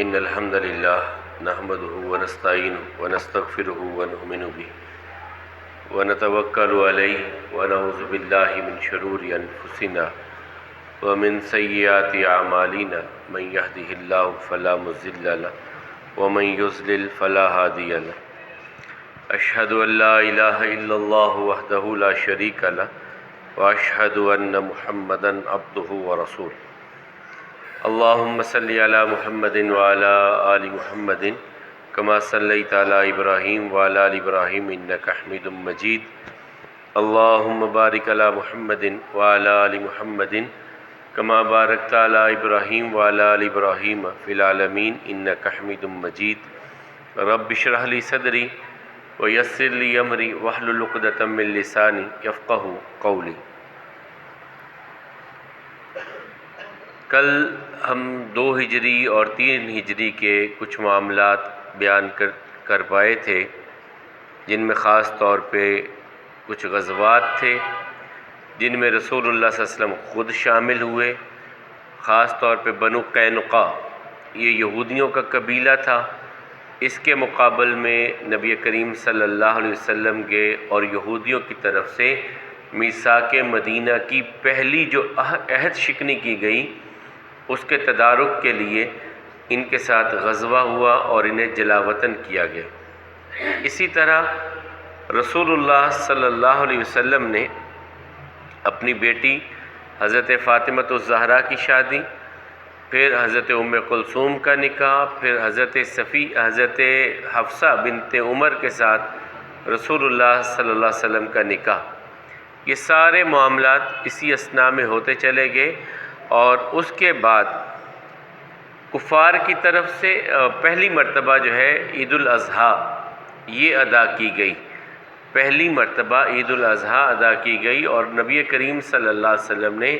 إن الحمد لله نحمده ونستعينه ونستغفره ونؤمن به ونتوكل عليه ونعوذ بالله من شرور أنفسنا ومن سيئات أعمالنا من يهده الله فلا مضل له ومن يضلل فلا هادي له أشهد أن لا إله إلا الله وحده لا شريك له وأشهد أن محمدا عبده ورسوله اللهم صل على محمد وعلى آل محمد كما صليت على إبراهيم وعلى آل إبراهيم إنك حميد مجيد اللهم بارك على محمد وعلى آل محمد كما باركت على إبراهيم وعلى آل إبراهيم في العالمين إنك حميد مجيد رب اشرح لي صدري ويسر لي أمري واحلل عقدة من لساني يفقهوا قولي۔ کل ہم 2 ہجری اور 3 ہجری کے کچھ معاملات بیان کر پائے تھے، جن میں خاص طور پہ کچھ غزوات تھے جن میں رسول اللہ صلی اللہ علیہ وسلم خود شامل ہوئے۔ خاص طور پہ بنو قینقاع، یہ یہودیوں کا قبیلہ تھا، اس کے مقابل میں نبی کریم صلی اللہ علیہ وسلم کے اور یہودیوں کی طرف سے میثاق مدینہ کی پہلی جو عہد شکنی کی گئی، اس کے تدارک کے لیے ان کے ساتھ غزوہ ہوا اور انہیں جلا وطن کیا گیا۔ اسی طرح رسول اللہ صلی اللہ علیہ وسلم نے اپنی بیٹی حضرت فاطمہ الزہرا کی شادی، پھر حضرت ام کلثوم کا نکاح، پھر حضرت حفصہ بنت عمر کے ساتھ رسول اللہ صلی اللہ علیہ وسلم کا نکاح، یہ سارے معاملات اسی اثناء میں ہوتے چلے گئے۔ اور اس کے بعد کفار کی طرف سے پہلی مرتبہ جو ہے عید الاضحیٰ یہ ادا کی گئی، پہلی مرتبہ عید الاضحیٰ ادا کی گئی، اور نبی کریم صلی اللہ علیہ وسلم نے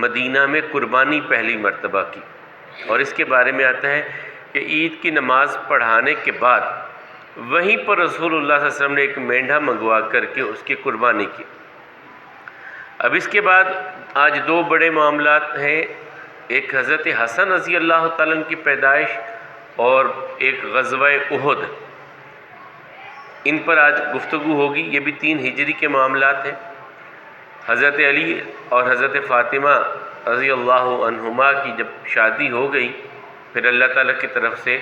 مدینہ میں قربانی پہلی مرتبہ کی۔ اور اس کے بارے میں آتا ہے کہ عید کی نماز پڑھانے کے بعد وہیں پر رسول اللہ صلی اللہ علیہ وسلم نے ایک مینڈھا منگوا کر کے اس کی قربانی کی۔ اب اس کے بعد آج 2 بڑے معاملات ہیں، ایک حضرت حسن رضی اللہ تعالیٰ عنہ کی پیدائش اور ایک غزوہ احد، ان پر آج گفتگو ہوگی۔ یہ بھی 3 ہجری کے معاملات ہیں۔ حضرت علی اور حضرت فاطمہ رضی اللہ عنہما کی جب شادی ہو گئی، پھر اللہ تعالیٰ کی طرف سے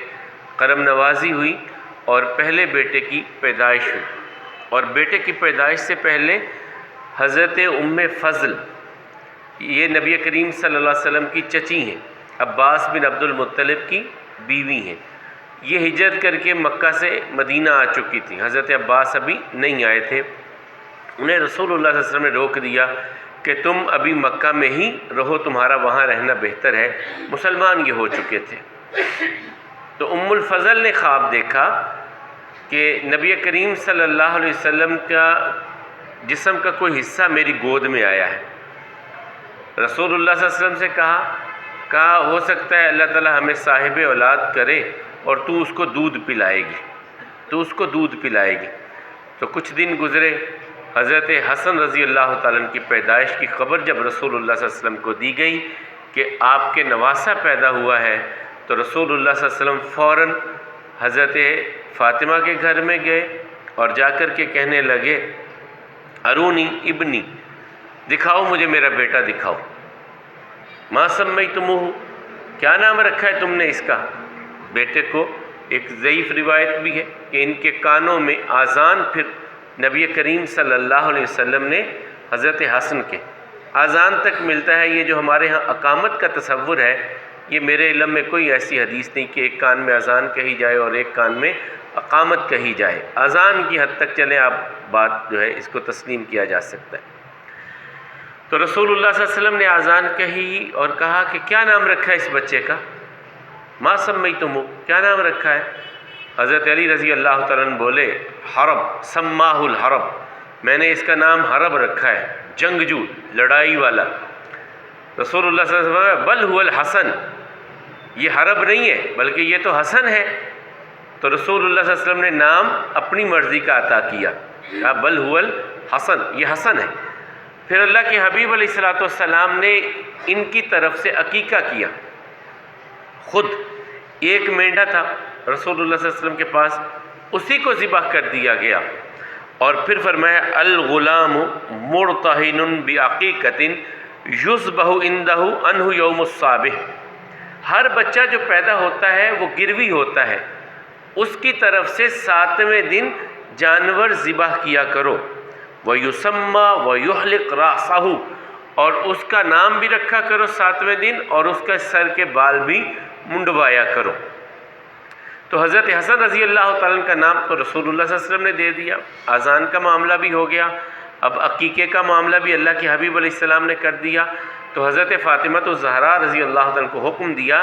کرم نوازی ہوئی اور پہلے بیٹے کی پیدائش ہوئی، اور بیٹے کی پیدائش سے پہلے حضرت ام فضل، یہ نبی کریم صلی اللہ علیہ وسلم کی چچی ہیں، عباس بن عبد المطلب کی بیوی ہیں، یہ ہجرت کر کے مکہ سے مدینہ آ چکی تھی۔ حضرت عباس ابھی نہیں آئے تھے، انہیں رسول اللہ صلی اللہ علیہ وسلم نے روک دیا کہ تم ابھی مکہ میں ہی رہو، تمہارا وہاں رہنا بہتر ہے، مسلمان یہ ہو چکے تھے۔ تو ام الفضل نے خواب دیکھا کہ نبی کریم صلی اللہ علیہ وسلم کا جسم کا کوئی حصہ میری گود میں آیا ہے۔ رسول اللہ صلی اللہ علیہ وسلم سے کہا ہو سکتا ہے اللہ تعالیٰ ہمیں صاحب اولاد کرے اور تو اس کو دودھ پلائے گی۔ تو کچھ دن گزرے، حضرت حسن رضی اللہ تعالیٰ عنہ کی پیدائش کی خبر جب رسول اللہ صلی اللہ علیہ وسلم کو دی گئی کہ آپ کے نواسہ پیدا ہوا ہے، تو رسول اللہ صلی اللہ علیہ وسلم فوراً حضرت فاطمہ کے گھر میں گئے اور جا کر کے کہنے لگے ارونی ابنی، دکھاؤ مجھے میرا بیٹا دکھاؤ۔ ما سمیتموہ، کیا نام رکھا ہے تم نے اس کا؟ بیٹے کو ایک ضعیف روایت بھی ہے کہ ان کے کانوں میں آذان، پھر نبی کریم صلی اللہ علیہ وسلم نے حضرت حسن کے آذان تک ملتا ہے۔ یہ جو ہمارے ہاں اقامت کا تصور ہے، یہ میرے علم میں کوئی ایسی حدیث نہیں کہ ایک کان میں اذان کہی جائے اور ایک کان میں اقامت کہی جائے۔ اذان کی حد تک چلیں آپ، بات جو ہے اس کو تسلیم کیا جا سکتا ہے۔ تو رسول اللہ صلی اللہ علیہ وسلم نے اذان کہی اور کہا کہ کیا نام رکھا ہے اس بچے کا؟ ما سمیتمو، کیا نام رکھا ہے؟ حضرت علی رضی اللہ تعالیٰ عنہ بولے حرب، سماہ الحرب، میں نے اس کا نام حرب رکھا ہے، جنگجو، لڑائی والا۔ رسول اللہ صلی اللہ علیہ وسلم بل هو الحسن، یہ حرب نہیں ہے بلکہ یہ تو حسن ہے۔ تو رسول اللہ صلی اللہ علیہ وسلم نے نام اپنی مرضی کا عطا کیا، کہا بل هو الحسن، یہ حسن ہے۔ پھر اللہ کے حبیب علیہ الصلوۃ والسلام نے ان کی طرف سے عقیقہ کیا، خود ایک مینڈھا تھا رسول اللہ صلی اللہ علیہ وسلم کے پاس، اسی کو ذبح کر دیا گیا، اور پھر فرمایا الغلام مرتہن بعقیقۃ یذبح عندہ عنہ یوم الصابح، ہر بچہ جو پیدا ہوتا ہے وہ گروی ہوتا ہے، اس کی طرف سے 7ویں دن جانور ذبح کیا کرو، وَيُسَمَّى وَيُحْلِقْ رَأْسَهُ، اور اس کا نام بھی رکھا کرو 7ویں دن، اور اس کا سر کے بال بھی منڈوایا کرو۔ تو حضرت حسن رضی اللہ تعالیٰ عنہ کا نام تو رسول اللہ صلی اللہ علیہ وسلم نے دے دیا، اذان کا معاملہ بھی ہو گیا، اب عقیقے کا معاملہ بھی اللہ کے حبیب علیہ السلام نے کر دیا، تو حضرت فاطمہ الزہرا رضی اللہ تعالیٰ عنہ کو حکم دیا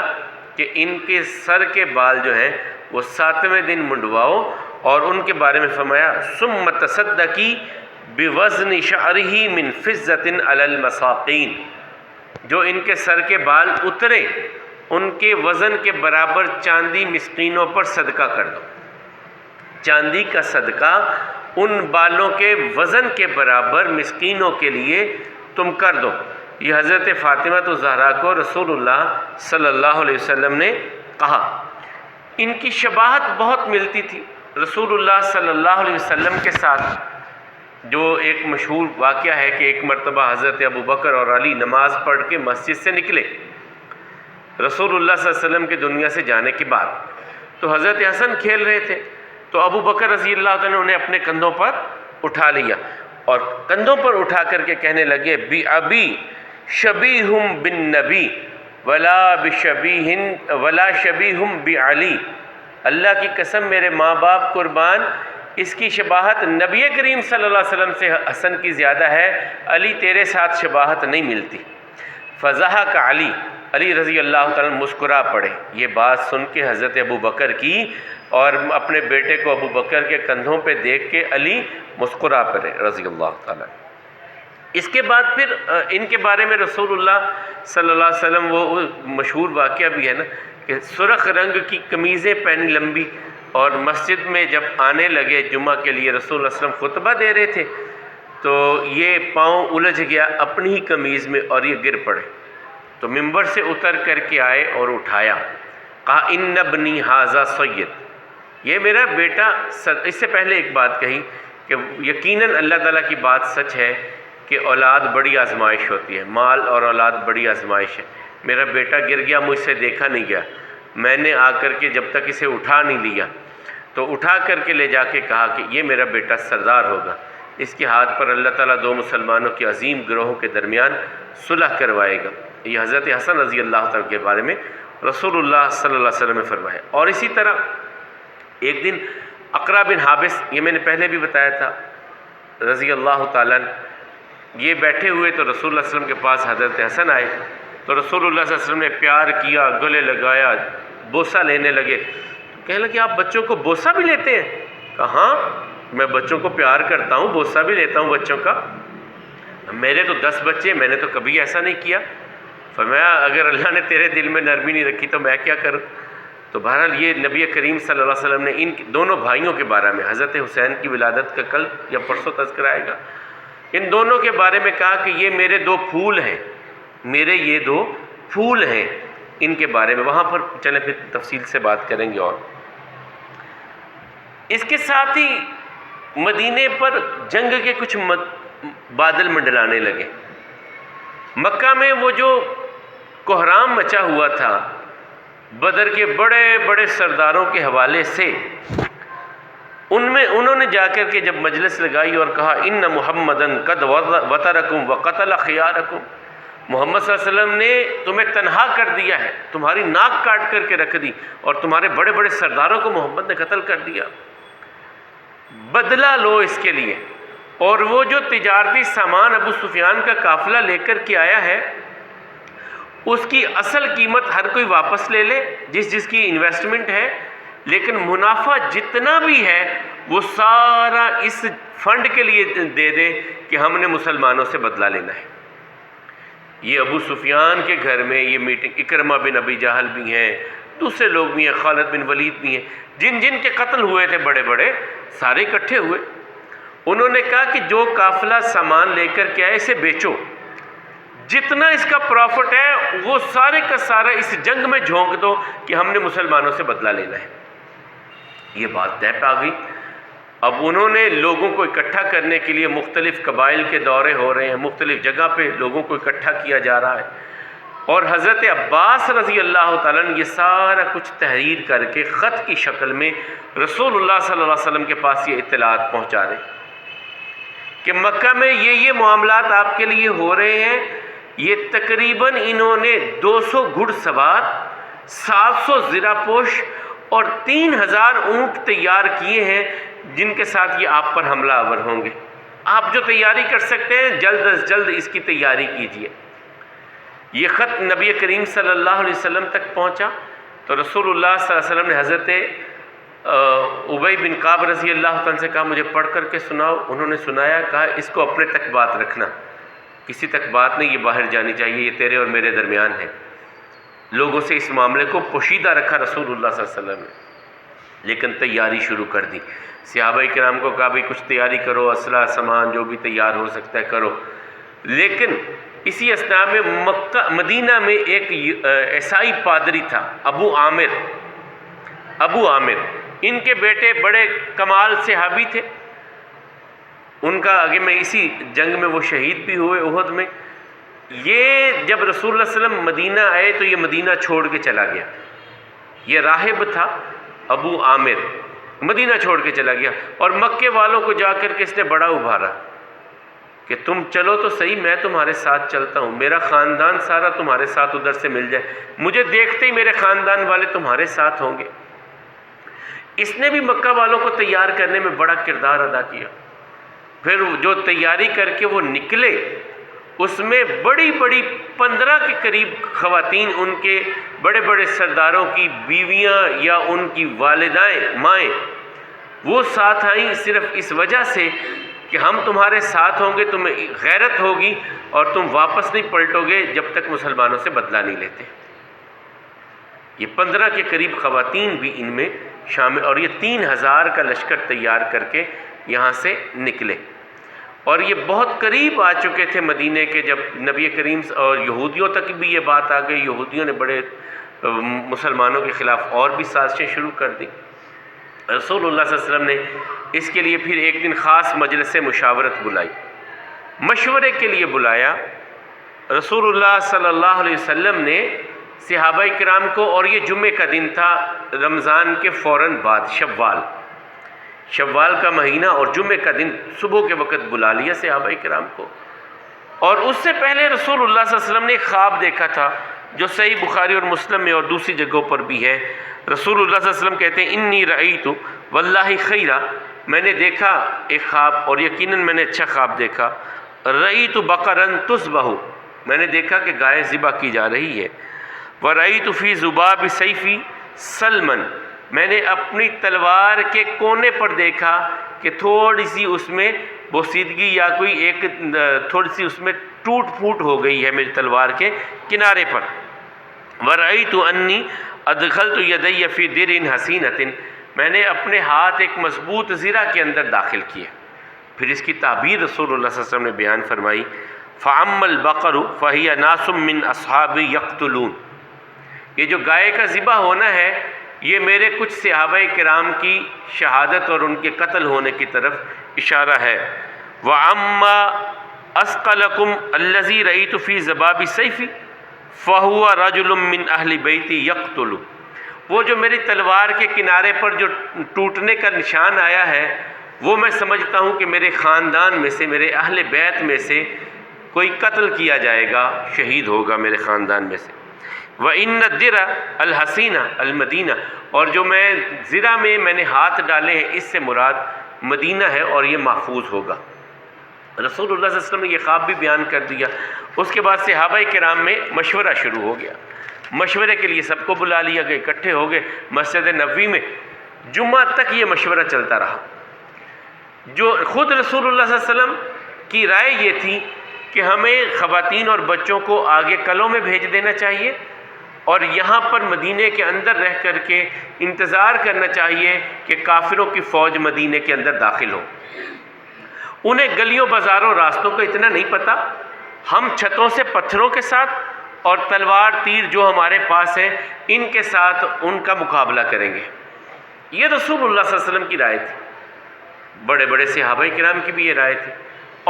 کہ ان کے سر کے بال جو ہیں وہ 7ویں دن منڈواؤ، اور ان کے بارے میں فرمایا ثم تصدقی بوزن شعرہ من فضۃ علی المساقین، جو ان کے سر کے بال اترے ان کے وزن کے برابر چاندی مسکینوں پر صدقہ کر دو، چاندی کا صدقہ ان بالوں کے وزن کے برابر مسکینوں کے لیے تم کر دو۔ یہ حضرت فاطمہ الزہرا کو رسول اللہ صلی اللہ علیہ وسلم نے کہا۔ ان کی شباہت بہت ملتی تھی رسول اللہ صلی اللہ علیہ وسلم کے ساتھ، جو ایک مشہور واقعہ ہے کہ ایک مرتبہ حضرت ابو بکر اور علی نماز پڑھ کے مسجد سے نکلے رسول اللہ صلی اللہ علیہ وسلم کے دنیا سے جانے کے بعد، تو حضرت حسن کھیل رہے تھے، تو ابو بکر رضی اللہ عنہ نے انہیں اپنے کندھوں پر اٹھا لیا اور کندھوں پر اٹھا کر کے کہنے لگے بی ابی شبیہم بالنبی ولا شبیہم بعلی، اللہ کی قسم میرے ماں باپ قربان، اس کی شباہت نبی کریم صلی اللہ علیہ وسلم سے حسن کی زیادہ ہے، علی تیرے ساتھ شباہت نہیں ملتی۔ فضحک علی، علی رضی اللہ تعالیٰ مسکرا پڑے یہ بات سن کے حضرت ابو بکر کی، اور اپنے بیٹے کو ابو بکر کے کندھوں پہ دیکھ کے علی مسکرا پڑے رضی اللہ تعالیٰ۔ اس کے بعد پھر ان کے بارے میں رسول اللہ صلی اللہ علیہ وسلم وہ مشہور واقعہ بھی ہے نا کہ سرخ رنگ کی قمیضیں پہنی لمبی، اور مسجد میں جب آنے لگے جمعہ کے لیے رسول اللہ صلی اللہ علیہ وسلم خطبہ دے رہے تھے تو یہ پاؤں الجھ گیا اپنی ہی قمیض میں اور یہ گر پڑے، تو ممبر سے اتر کر کے آئے اور اٹھایا، کہا ان ابنی ھذا سید، یہ میرا بیٹا۔ اس سے پہلے ایک بات کہی کہ یقیناً اللہ تعالیٰ کی بات سچ ہے کہ اولاد بڑی آزمائش ہوتی ہے، مال اور اولاد بڑی آزمائش ہے۔ میرا بیٹا گر گیا، مجھ سے دیکھا نہیں گیا، میں نے آ کر کے جب تک اسے اٹھا نہیں لیا تو اٹھا کر کے لے جا کے کہا کہ یہ میرا بیٹا سردار ہوگا، اس کے ہاتھ پر اللہ تعالیٰ دو مسلمانوں کے عظیم گروہوں کے درمیان صلح کروائے گا۔ یہ حضرت حسن رضی اللہ تعالیٰ کے بارے میں رسول اللہ صلی اللہ علیہ وسلم نے فرمایا۔ اور اسی طرح ایک دن اقرا بن حابس، یہ میں نے پہلے بھی بتایا تھا، رضی اللہ تعالیٰ یہ بیٹھے ہوئے تو رسول اللہ صلی اللہ علیہ وسلم کے پاس حضرت حسن آئے، تو رسول اللہ صلی اللہ علیہ وسلم نے پیار کیا، گلے لگایا، بوسہ لینے لگے، کہنے لگے آپ بچوں کو بوسہ بھی لیتے ہیں؟ کہا ہاں میں بچوں کو پیار کرتا ہوں، بوسہ بھی لیتا ہوں بچوں کا، میرے تو 10 بچے، میں نے تو کبھی ایسا نہیں کیا۔ فرمایا اگر اللہ نے تیرے دل میں نرمی نہیں رکھی تو میں کیا کروں؟ تو بہرحال یہ نبی کریم صلی اللہ علیہ وسلم نے ان دونوں بھائیوں کے بارے میں، حضرت حسین کی ولادت کا کل یا پرسوں تذکرہ آئے گا، ان دونوں کے بارے میں کہا کہ یہ میرے 2 پھول ہیں، میرے یہ 2 پھول ہیں، ان کے بارے میں وہاں پر چلیں پھر تفصیل سے بات کریں گے۔ اور اس کے ساتھ ہی مدینے پر جنگ کے کچھ بادل منڈلانے لگے۔ مکہ میں وہ جو کوہرام مچا ہوا تھا بدر کے بڑے بڑے سرداروں کے حوالے سے، انہوں نے جا کر کے جب مجلس لگائی اور کہا ان محمدن قد وطرکم وقتل خیارکم، محمد صلی اللہ علیہ وسلم نے تمہیں تنہا کر دیا ہے، تمہاری ناک کاٹ کر کے رکھ دی، اور تمہارے بڑے بڑے سرداروں کو محمد نے قتل کر دیا، بدلہ لو اس کے لیے۔ اور وہ جو تجارتی سامان ابو سفیان کا قافلہ لے کر کے آیا ہے اس کی اصل قیمت ہر کوئی واپس لے لے جس کی انویسٹمنٹ ہے، لیکن منافع جتنا بھی ہے وہ سارا اس فنڈ کے لیے دے دے کہ ہم نے مسلمانوں سے بدلہ لینا ہے۔ یہ ابو سفیان کے گھر میں یہ میٹنگ، اکرمہ بن ابی جہل بھی ہیں، دوسرے لوگ بھی ہیں، خالد بن ولید بھی ہیں، جن کے قتل ہوئے تھے بڑے بڑے، سارے اکٹھے ہوئے۔ انہوں نے کہا کہ جو قافلہ سامان لے کر کے آئے اسے بیچو، جتنا اس کا پروفٹ ہے وہ سارے کا سارا اس جنگ میں جھونک دو کہ ہم نے مسلمانوں سے بدلہ لینا ہے۔ یہ بات طے پا گئی۔ اب انہوں نے لوگوں کو اکٹھا کرنے کے لیے مختلف قبائل کے دورے ہو رہے ہیں، مختلف جگہ پہ لوگوں کو اکٹھا کیا جا رہا ہے، اور حضرت عباس رضی اللہ تعالیٰ نے یہ سارا کچھ تحریر کر کے خط کی شکل میں رسول اللہ صلی اللہ علیہ وسلم کے پاس یہ اطلاعات پہنچا رہے کہ مکہ میں یہ معاملات آپ کے لیے ہو رہے ہیں۔ یہ تقریباً انہوں نے 200 گھڑ سوار، 700 زرہ پوش اور 3000 اونٹ تیار کیے ہیں جن کے ساتھ یہ آپ پر حملہ آور ہوں گے۔ آپ جو تیاری کر سکتے ہیں جلد از جلد اس کی تیاری کیجیے۔ یہ خط نبی کریم صلی اللہ علیہ وسلم تک پہنچا تو رسول اللہ صلی اللہ علیہ وسلم نے حضرت ابی بن کعب رضی اللہ عنہ سے کہا مجھے پڑھ کر کے سناؤ۔ انہوں نے سنایا، کہا اس کو اپنے تک بات رکھنا، کسی تک بات نہیں، یہ باہر جانی چاہیے، یہ تیرے اور میرے درمیان ہے۔ لوگوں سے اس معاملے کو پوشیدہ رکھا رسول اللہ صلی اللہ علیہ وسلم نے، لیکن تیاری شروع کر دی۔ صحابہ کرام کو کہا بھئی کچھ تیاری کرو، اسلحہ سامان جو بھی تیار ہو سکتا ہے کرو۔ لیکن اسی اثناء میں مدینہ میں ایک عیسائی پادری تھا، ابو عامر، ان کے بیٹے بڑے کمال صحابی تھے، ان کا آگے میں اسی جنگ میں وہ شہید بھی ہوئے احد میں۔ یہ جب رسول اللہ صلی اللہ علیہ وسلم مدینہ آئے تو یہ مدینہ چھوڑ کے چلا گیا۔ یہ راہب تھا ابو عامر، مدینہ چھوڑ کے چلا گیا، اور مکے والوں کو جا کر کے اس نے بڑا ابھارا کہ تم چلو تو صحیح، میں تمہارے ساتھ چلتا ہوں، میرا خاندان سارا تمہارے ساتھ ادھر سے مل جائے، مجھے دیکھتے ہی میرے خاندان والے تمہارے ساتھ ہوں گے۔ اس نے بھی مکہ والوں کو تیار کرنے میں بڑا کردار ادا کیا۔ پھر جو تیاری کر کے وہ نکلے، اس میں بڑی 15 کے قریب خواتین، ان کے بڑے بڑے سرداروں کی بیویاں یا ان کی والدائیں، مائیں، وہ ساتھ آئیں صرف اس وجہ سے کہ ہم تمہارے ساتھ ہوں گے، تمہیں غیرت ہوگی اور تم واپس نہیں پلٹو گے جب تک مسلمانوں سے بدلہ نہیں لیتے۔ یہ 15 کے قریب خواتین بھی ان میں شامل، اور یہ 3000 کا لشکر تیار کر کے یہاں سے نکلے، اور یہ بہت قریب آ چکے تھے مدینے کے، جب نبی کریم اور یہودیوں تک بھی یہ بات آ گئی۔ یہودیوں نے بڑے مسلمانوں کے خلاف اور بھی سازشیں شروع کر دی۔ رسول اللہ صلی اللہ علیہ وسلم نے اس کے لیے پھر ایک دن خاص مجلس مشاورت بلائی، مشورے کے لیے بلایا رسول اللہ صلی اللہ علیہ وسلم نے صحابہ کرام کو، اور یہ جمعے کا دن تھا رمضان کے فوراً بعد، شوال کا مہینہ اور جمعے کا دن صبح کے وقت بلا لیا صحابہ کرام کو۔ اور اس سے پہلے رسول اللہ صلی اللہ علیہ وسلم نے ایک خواب دیکھا تھا جو صحیح بخاری اور مسلم میں اور دوسری جگہوں پر بھی ہے۔ رسول اللہ صلی اللہ علیہ وسلم کہتے ہیں انی رأیت واللہ خیرا، میں نے دیکھا ایک خواب اور یقیناً میں نے اچھا خواب دیکھا۔ رأیت بقرا تذبح، میں نے دیکھا کہ گائے ذبح کی جا رہی ہے۔ ورأیت فی ذباب سیفی سلما، میں نے اپنی تلوار کے کونے پر دیکھا کہ تھوڑی سی اس میں بوسیدگی یا کوئی ایک تھوڑی سی اس میں ٹوٹ پھوٹ ہو گئی ہے میری تلوار کے کنارے پر۔ ورأیت انی ادخلت یدی فی درع حصینۃ، میں نے اپنے ہاتھ ایک مضبوط زرہ کے اندر داخل کیے۔ پھر اس کی تعبیر رسول اللہ صلی اللہ علیہ وسلم نے بیان فرمائی، فَأَمَّا الْبَقَرُ فَهِيَ نَاسٌ مِّنْ أَصْحَابِ يَقْتُلُونَ، یہ جو گائے کا ذبح ہونا ہے یہ میرے کچھ صحابہ کرام کی شہادت اور ان کے قتل ہونے کی طرف اشارہ ہے۔ وَأَمَّا أَثْقَلَكُمْ الَّذِي رَأَيْتُ فِي ذَبَابِ السَّيْفِ فَهُوَ رَجُلٌ مِّنْ أَهْلِ بَيْتِي يَقْتُلُ، وہ جو میری تلوار کے کنارے پر جو ٹوٹنے کا نشان آیا ہے وہ میں سمجھتا ہوں کہ میرے خاندان میں سے، میرے اہل بیت میں سے کوئی قتل کیا جائے گا، شہید ہوگا میرے خاندان میں سے۔ وَإِنَّ الدِّرَعَ الْحَصِينَ الْمَدِينَةُ، اور جو میں زرہ میں نے ہاتھ ڈالے ہیں اس سے مراد مدینہ ہے اور یہ محفوظ ہوگا۔ رسول اللہ صلی اللہ علیہ وسلم نے یہ خواب بھی بیان کر دیا۔ اس کے بعد صحابہ کرام میں مشورہ شروع ہو گیا، مشورے کے لیے سب کو بلا لیا گیا، اکٹھے ہو گئے مسجد نبوی میں۔ جمعہ تک یہ مشورہ چلتا رہا۔ جو خود رسول اللہ صلی اللہ علیہ وسلم کی رائے یہ تھی کہ ہمیں خواتین اور بچوں کو آگے قلعوں میں بھیج دینا چاہیے اور یہاں پر مدینے کے اندر رہ کر کے انتظار کرنا چاہیے کہ کافروں کی فوج مدینے کے اندر داخل ہو۔ انہیں گلیوں بازاروں راستوں کا اتنا نہیں پتہ، ہم چھتوں سے پتھروں کے ساتھ اور تلوار تیر جو ہمارے پاس ہیں ان کے ساتھ ان کا مقابلہ کریں گے۔ یہ رسول اللہ صلی اللہ علیہ وسلم کی رائے تھی، بڑے بڑے صحابہ کرام کی بھی یہ رائے تھی،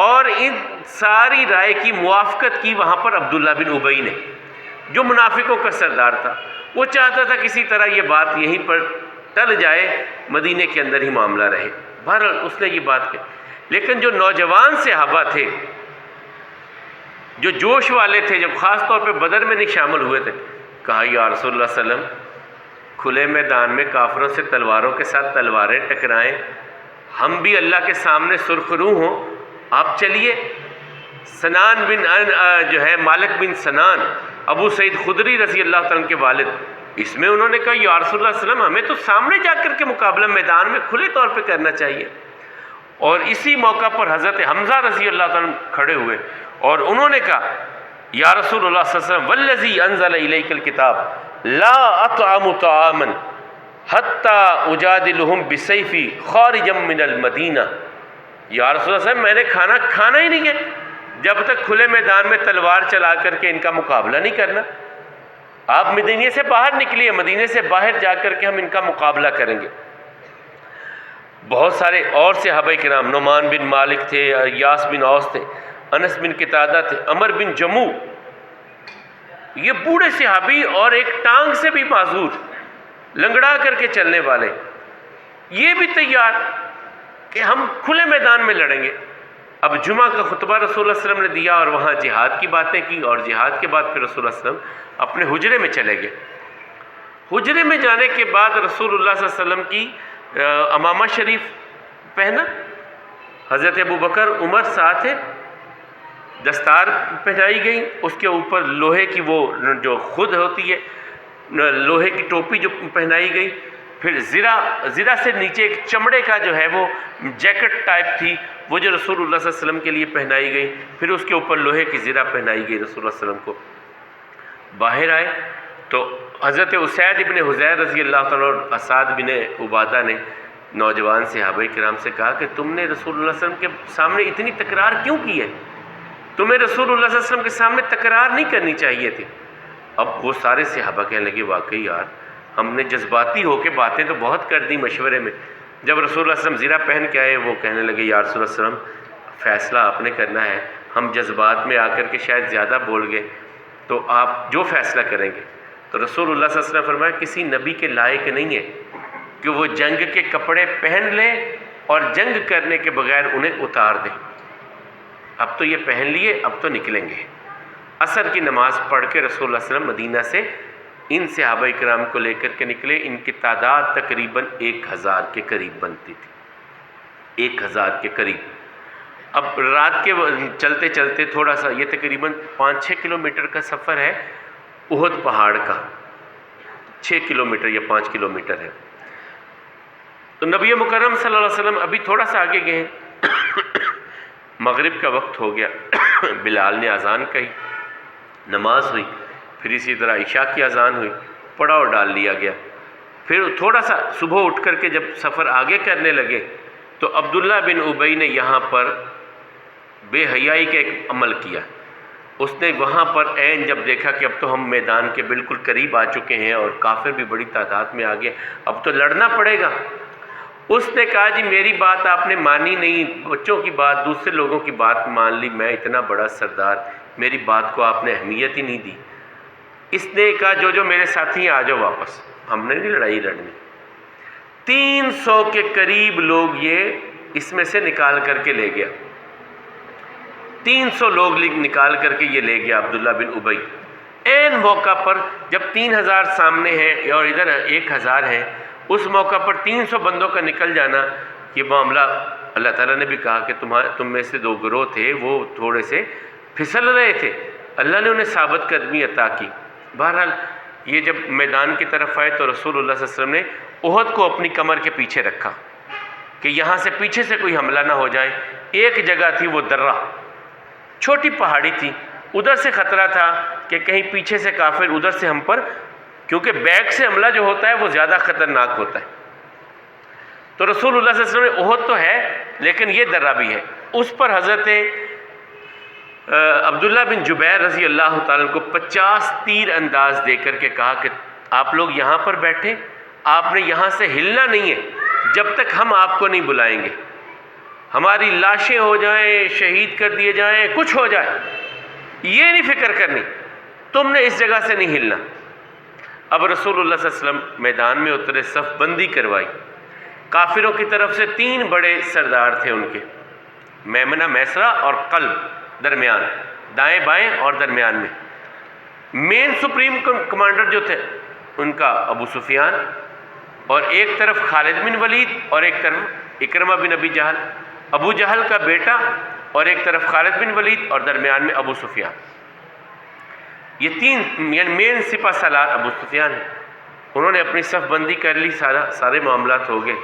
اور ان ساری رائے کی موافقت کی وہاں پر عبداللہ بن ابی نے، جو منافقوں کا سردار تھا۔ وہ چاہتا تھا کسی طرح یہ بات یہیں پر ٹل جائے، مدینے کے اندر ہی معاملہ رہے۔ بہرحال اس نے یہ بات کی، لیکن جو نوجوان صحابہ تھے، جو جوش والے تھے، جب خاص طور پہ بدر میں نہیں شامل ہوئے تھے، کہا یا رسول اللہ صلی اللہ علیہ وسلم کھلے میدان میں کافروں سے تلواروں کے ساتھ تلواریں ٹکرائیں، ہم بھی اللہ کے سامنے سرخ روح ہوں، آپ چلیے۔ سنان بن جو ہے مالک بن سنان، ابو سعید خدری رضی اللہ تعالیٰ کے والد، اس میں انہوں نے کہا یا رسول اللہ صلی اللہ علیہ وسلم ہمیں تو سامنے جا کر کے مقابلہ میدان میں کھلے طور پہ کرنا چاہیے۔ اور اسی موقع پر حضرت حمزہ رضی اللہ تعالیٰ کھڑے ہوئے اور انہوں نے کہا یا رسول اللہ صلی اللہ علیہ وسلم والذی انزل الیک الکتاب لا اطعم طعاما حتی اجادلہم بسیفی خارجا من المدینہ، یا رسول اللہ صلی اللہ علیہ وسلم میں نے کھانا ہی نہیں ہے جب تک کھلے میدان میں تلوار چلا کر کے ان کا مقابلہ نہیں کرنا۔ آپ مدینے سے باہر نکلیے، مدینے سے باہر جا کر کے ہم ان کا مقابلہ کریں گے۔ بہت سارے اور صحابہ کرام، نعمان بن مالک تھے، یاس بن اوس تھے، انس بن قتادہ تھے، عمر بن جموع، یہ بوڑھے صحابی اور ایک ٹانگ سے بھی معذور، لنگڑا کر کے چلنے والے، یہ بھی تیار کہ ہم کھلے میدان میں لڑیں گے۔ اب جمعہ کا خطبہ رسول اللہ صلی اللہ علیہ وسلم نے دیا اور وہاں جہاد کی باتیں کی، اور جہاد کے بعد پھر رسول اللہ صلی اللہ علیہ وسلم اپنے حجرے میں چلے گئے۔ حجرے میں جانے کے بعد رسول اللہ صلی اللہ علیہ وسلم کی امامہ شریف پہنا، حضرت ابو بکر عمر ساتھ ہے، دستار پہنائی گئی، اس کے اوپر لوہے کی وہ جو خود ہوتی ہے لوہے کی ٹوپی جو پہنائی گئی، پھر زرہ سے نیچے ایک چمڑے کا جو ہے وہ جیکٹ ٹائپ تھی، وہ جو رسول اللہ صلی اللہ علیہ وسلم کے لیے پہنائی گئی، پھر اس کے اوپر لوہے کی زرہ پہنائی گئی رسول اللہ صلی اللہ علیہ وسلم کو۔ باہر آئے تو حضرت اسید ابن حضیر رضی اللہ تعالیٰ اور اسعد بن عبادہ نے نوجوان صحابہ کرام سے کہا کہ تم نے رسول اللہ صلی اللہ علیہ وسلم کے سامنے اتنی تکرار کیوں کی ہے؟ تمہیں رسول اللہ صلی اللہ علیہ وسلم کے سامنے تکرار نہیں کرنی چاہیے تھی۔ اب وہ سارے صحابہ کہنے لگے واقعی یار ہم نے جذباتی ہو کے باتیں تو بہت کر دی مشورے میں۔ جب رسول اللہ صلی اللہ علیہ وسلم زرہ پہن کے آئے، وہ کہنے لگے یا رسول اللہ صلی اللہ علیہ وسلم فیصلہ آپ نے کرنا ہے، ہم جذبات میں آ کر کے شاید زیادہ بول گئے، تو آپ جو فیصلہ کریں گے۔ تو رسول اللہ صلی اللہ علیہ وسلم فرمایا کسی نبی کے لائق نہیں ہے کہ وہ جنگ کے کپڑے پہن لے اور جنگ کرنے کے بغیر انہیں اتار دے۔ اب تو یہ پہن لیے، اب تو نکلیں گے۔ عصر کی نماز پڑھ کے رسول اللہ صلی اللہ علیہ وسلم مدینہ سے ان صحابہ کرام کو لے کر کے نکلے۔ ان کی تعداد تقریباً 1000 کے قریب بنتی تھی، 1000 کے قریب۔ اب رات کے چلتے چلتے تھوڑا سا، یہ تقریباً 5-6 کلومیٹر کا سفر ہے احد پہاڑ کا، 6 کلومیٹر یا 5 کلومیٹر ہے۔ تو نبی مکرم صلی اللہ علیہ وسلم ابھی تھوڑا سا آگے گئے، مغرب کا وقت ہو گیا، بلال نے اذان کہی، نماز ہوئی، پھر اسی طرح عشاء کی اذان ہوئی، پڑاؤ ڈال لیا گیا۔ پھر تھوڑا سا صبح اٹھ کر کے جب سفر آگے کرنے لگے تو عبداللہ بن ابی نے یہاں پر بے حیائی کا ایک عمل کیا۔ اس نے وہاں پر عین جب دیکھا کہ اب تو ہم میدان کے بالکل قریب آ چکے ہیں اور کافر بھی بڑی تعداد میں آ گئے، اب تو لڑنا پڑے گا، اس نے کہا جی میری بات آپ نے مانی نہیں، بچوں کی بات، دوسرے لوگوں کی بات مان لی، میں اتنا بڑا سردار، میری بات کو آپ نے اہمیت ہی نہیں دی۔ اس نے کہا جو میرے ساتھی ہیں آ جاؤ واپس، ہم نے نہیں لڑائی لڑنی۔ 300 کے قریب لوگ یہ اس میں سے نکال کر کے لے گیا، 300 لوگ نکال کر کے یہ لے گیا عبداللہ بن ابی۔ عین موقع پر جب 3000 سامنے ہیں اور ادھر 1000 ہیں، اس موقع پر 300 بندوں کا نکل جانا، یہ معاملہ اللہ تعالیٰ نے بھی کہا کہ تم میں سے 2 گروہ تھے وہ تھوڑے سے پھسل رہے تھے، اللہ نے انہیں ثابت قدمی عطا کی۔ بہرحال یہ جب میدان کی طرف آئے تو رسول اللہ صلی اللہ علیہ وسلم نے احد کو اپنی کمر کے پیچھے رکھا کہ یہاں سے پیچھے سے کوئی حملہ نہ ہو جائے۔ ایک جگہ تھی وہ درہ، چھوٹی پہاڑی تھی، ادھر سے خطرہ تھا کہ کہیں پیچھے سے کافر ادھر سے ہم پر، کیونکہ بیک سے حملہ جو ہوتا ہے وہ زیادہ خطرناک ہوتا ہے۔ تو رسول اللہ صلی اللہ علیہ وسلم نے احد تو ہے لیکن یہ درہ بھی ہے، اس پر حضرت عبداللہ بن جبیر رضی اللہ تعالیٰ عنہ کو 50 تیر انداز دے کر کے کہا کہ آپ لوگ یہاں پر بیٹھے، آپ نے یہاں سے ہلنا نہیں ہے جب تک ہم آپ کو نہیں بلائیں گے، ہماری لاشیں ہو جائیں، شہید کر دیے جائیں، کچھ ہو جائے، یہ نہیں فکر کرنی، تم نے اس جگہ سے نہیں ہلنا۔ اب رسول اللہ صلی اللہ علیہ وسلم میدان میں اترے، صف بندی کروائی۔ کافروں کی طرف سے 3 بڑے سردار تھے ان کے، میمنہ، میسرہ اور قلب، درمیان، دائیں بائیں اور درمیان میں۔ مین سپریم کمانڈر جو تھے ان کا ابو سفیان، اور ایک طرف خالد بن ولید اور ایک طرف اکرمہ بن ابی جہل، ابو جہل کا بیٹا، اور ایک طرف خالد بن ولید اور درمیان میں ابو سفیان۔ یہ 3 یعنی مین سپہ سالار ابو سفیان ہیں۔ انہوں نے اپنی صف بندی کر لی، سارے معاملات ہو گئے،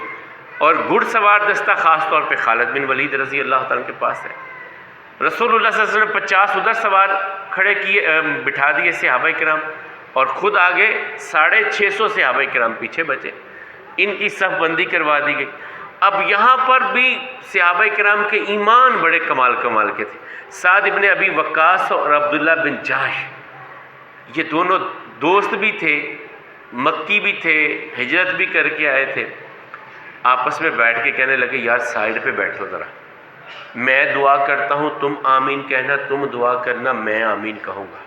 اور گھڑ سوار دستہ خاص طور پہ خالد بن ولید رضی اللہ تعالیٰ کے پاس ہے۔ رسول اللہ صلی اللہ علیہ وسلم نے 50 ادھر سوار کھڑے کیے، بٹھا دیے صحابہ کرام، اور خود آگے 650 صحابہ کرام پیچھے بچے، ان کی صف بندی کروا دی گئی۔ اب یہاں پر بھی صحابہ کرام کے ایمان بڑے کمال کے تھے۔ سعد بن ابی وقاص اور عبداللہ بن جحش، یہ دونوں دوست بھی تھے، مکی بھی تھے، ہجرت بھی کر کے آئے تھے۔ آپس میں بیٹھ کے کہنے لگے یار سائیڈ پہ بیٹھو ذرا، میں دعا کرتا ہوں تم آمین کہنا، تم دعا کرنا میں آمین کہوں گا۔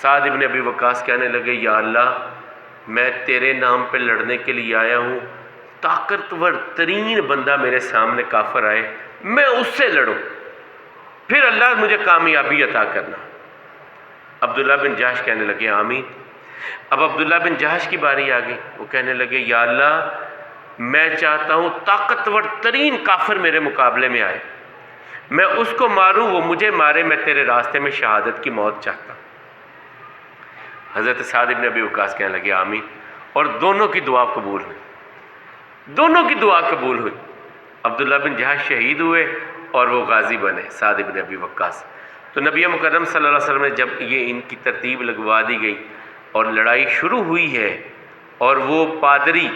سعد بن ابی وقاص کہنے لگے یا اللہ میں تیرے نام پہ لڑنے کے لیے آیا ہوں، طاقتور ترین بندہ میرے سامنے کافر آئے، میں اس سے لڑوں، پھر اللہ مجھے کامیابی عطا کرنا۔ عبداللہ بن جحش کہنے لگے آمین۔ اب عبداللہ بن جحش کی باری آ گئی، وہ کہنے لگے یا اللہ میں چاہتا ہوں طاقتور ترین کافر میرے مقابلے میں آئے، میں اس کو ماروں، وہ مجھے مارے، میں تیرے راستے میں شہادت کی موت چاہتا ہوں۔ حضرت سعد بن ابی وقاص کہنے لگے آمین، اور دونوں کی دعا قبول ہوئی، دونوں کی دعا قبول ہوئی۔ عبداللہ بن جحش شہید ہوئے اور وہ غازی بنے، سعد بن ابی وقاص۔ تو نبی مکرم صلی اللہ علیہ وسلم نے جب یہ ان کی ترتیب لگوا دی گئی اور لڑائی شروع ہوئی ہے، اور وہ پادری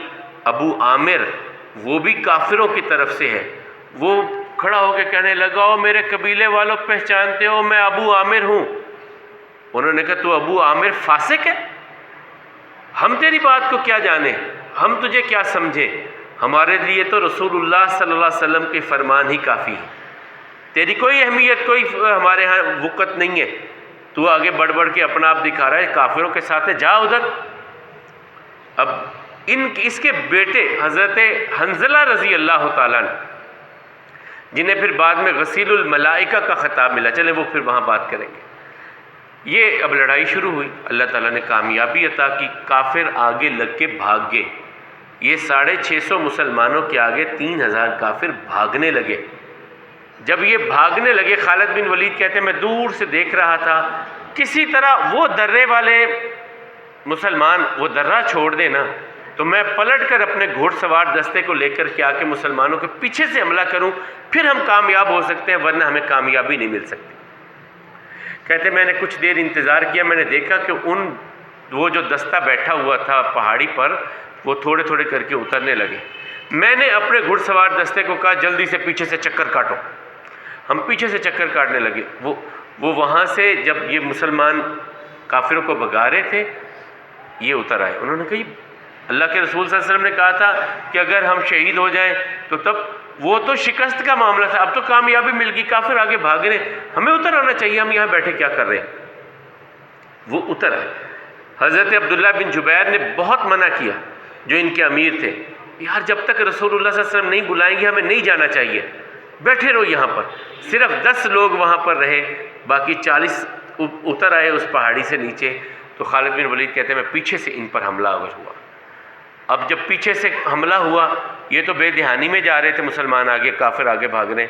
ابو عامر وہ بھی کافروں کی طرف سے ہے، وہ کھڑا ہو کے کہنے لگا او میرے قبیلے والوں پہچانتے ہو میں ابو عامر ہوں؟ انہوں نے کہا تو ابو عامر فاسق ہے، ہم تیری بات کو کیا جانیں، ہم تجھے کیا سمجھیں، ہمارے لیے تو رسول اللہ صلی اللہ علیہ وسلم کے فرمان ہی کافی ہے، تیری کوئی اہمیت، کوئی ہمارے ہاں وقت نہیں ہے، تو آگے بڑھ بڑھ کے اپنا آپ دکھا رہا ہے، کافروں کے ساتھ جا ادھر۔ اب اس کے بیٹے حضرت حنظلہ رضی اللہ تعالیٰ عنہ، جنہیں پھر بعد میں غسیل الملائکہ کا خطاب ملا، چلیں وہ پھر وہاں بات کریں گے۔ یہ اب لڑائی شروع ہوئی، اللہ تعالیٰ نے کامیابی عطا کی، کافر آگے لگ کے بھاگ گئے، یہ 650 مسلمانوں کے آگے 3000 کافر بھاگنے لگے۔ جب یہ بھاگنے لگے، خالد بن ولید کہتے ہیں میں دور سے دیکھ رہا تھا، کسی طرح وہ درے والے مسلمان وہ درہ چھوڑ دے نا، تو میں پلٹ کر اپنے گھوڑ سوار دستے کو لے کر کے آ کے مسلمانوں کے پیچھے سے حملہ کروں، پھر ہم کامیاب ہو سکتے ہیں، ورنہ ہمیں کامیابی نہیں مل سکتی۔ کہتے میں نے کچھ دیر انتظار کیا، میں نے دیکھا کہ وہ جو دستہ بیٹھا ہوا تھا پہاڑی پر، وہ تھوڑے تھوڑے کر کے اترنے لگے۔ میں نے اپنے گھڑ سوار دستے کو کہا جلدی سے پیچھے سے چکر کاٹو، ہم پیچھے سے چکر کاٹنے لگے۔ وہ وہاں سے جب یہ مسلمان کافروں کو بھگا رہے تھے، یہ اتر آئے، انہوں نے کہا اللہ کے رسول صلی اللہ علیہ وسلم نے کہا تھا کہ اگر ہم شہید ہو جائیں تو تب وہ تو شکست کا معاملہ تھا، اب تو کامیابی مل گئی، کافر آگے بھاگ رہے، ہمیں اتر آنا چاہیے، ہم یہاں بیٹھے کیا کر رہے ہیں۔ وہ اتر آئے۔ حضرت عبداللہ بن جبیر نے بہت منع کیا، جو ان کے امیر تھے، یار جب تک رسول اللہ صلی اللہ علیہ وسلم نہیں بلائیں گے ہمیں نہیں جانا چاہیے، بیٹھے رہو یہاں پر۔ صرف 10 لوگ وہاں پر رہے، باقی 40 اتر آئے اس پہاڑی سے نیچے۔ تو خالد بن ولید کہتے ہیں میں پیچھے سے ان پر حملہ آور ہوا۔ اب جب پیچھے سے حملہ ہوا، یہ تو بے دہانی میں جا رہے تھے مسلمان، آگے کافر آگے بھاگ رہے،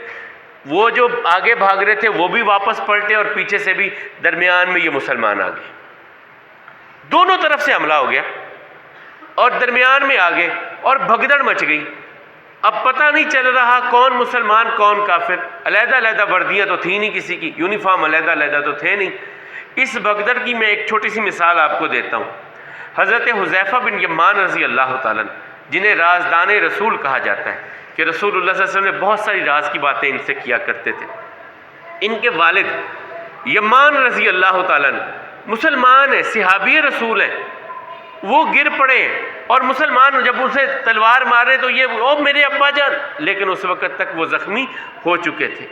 وہ جو آگے بھاگ رہے تھے وہ بھی واپس پلٹے، اور پیچھے سے بھی، درمیان میں یہ مسلمان آ گئے، دونوں طرف سے حملہ ہو گیا اور درمیان میں آ گئے اور بھگدڑ مچ گئی۔ اب پتہ نہیں چل رہا کون مسلمان کون کافر، علیحدہ علیحدہ وردیاں تو تھی نہیں کسی کی، یونیفارم علیحدہ علیحدہ تو تھے نہیں۔ اس بھگدڑ کی میں ایک چھوٹی سی مثال آپ کو دیتا ہوں۔ حضرت حذیفہ بن یمان رضی اللہ تعالیٰ عنہ، جنہیں رازدان رسول کہا جاتا ہے، کہ رسول اللہ صلی اللہ علیہ وسلم نے بہت ساری راز کی باتیں ان سے کیا کرتے تھے۔ ان کے والد یمان رضی اللہ تعالیٰ عنہ مسلمان ہیں، صحابی رسول ہیں، وہ گر پڑے ہیں اور مسلمان جب اسے تلوار مارے تو یہ او میرے ابا جان، لیکن اس وقت تک وہ زخمی ہو چکے تھے۔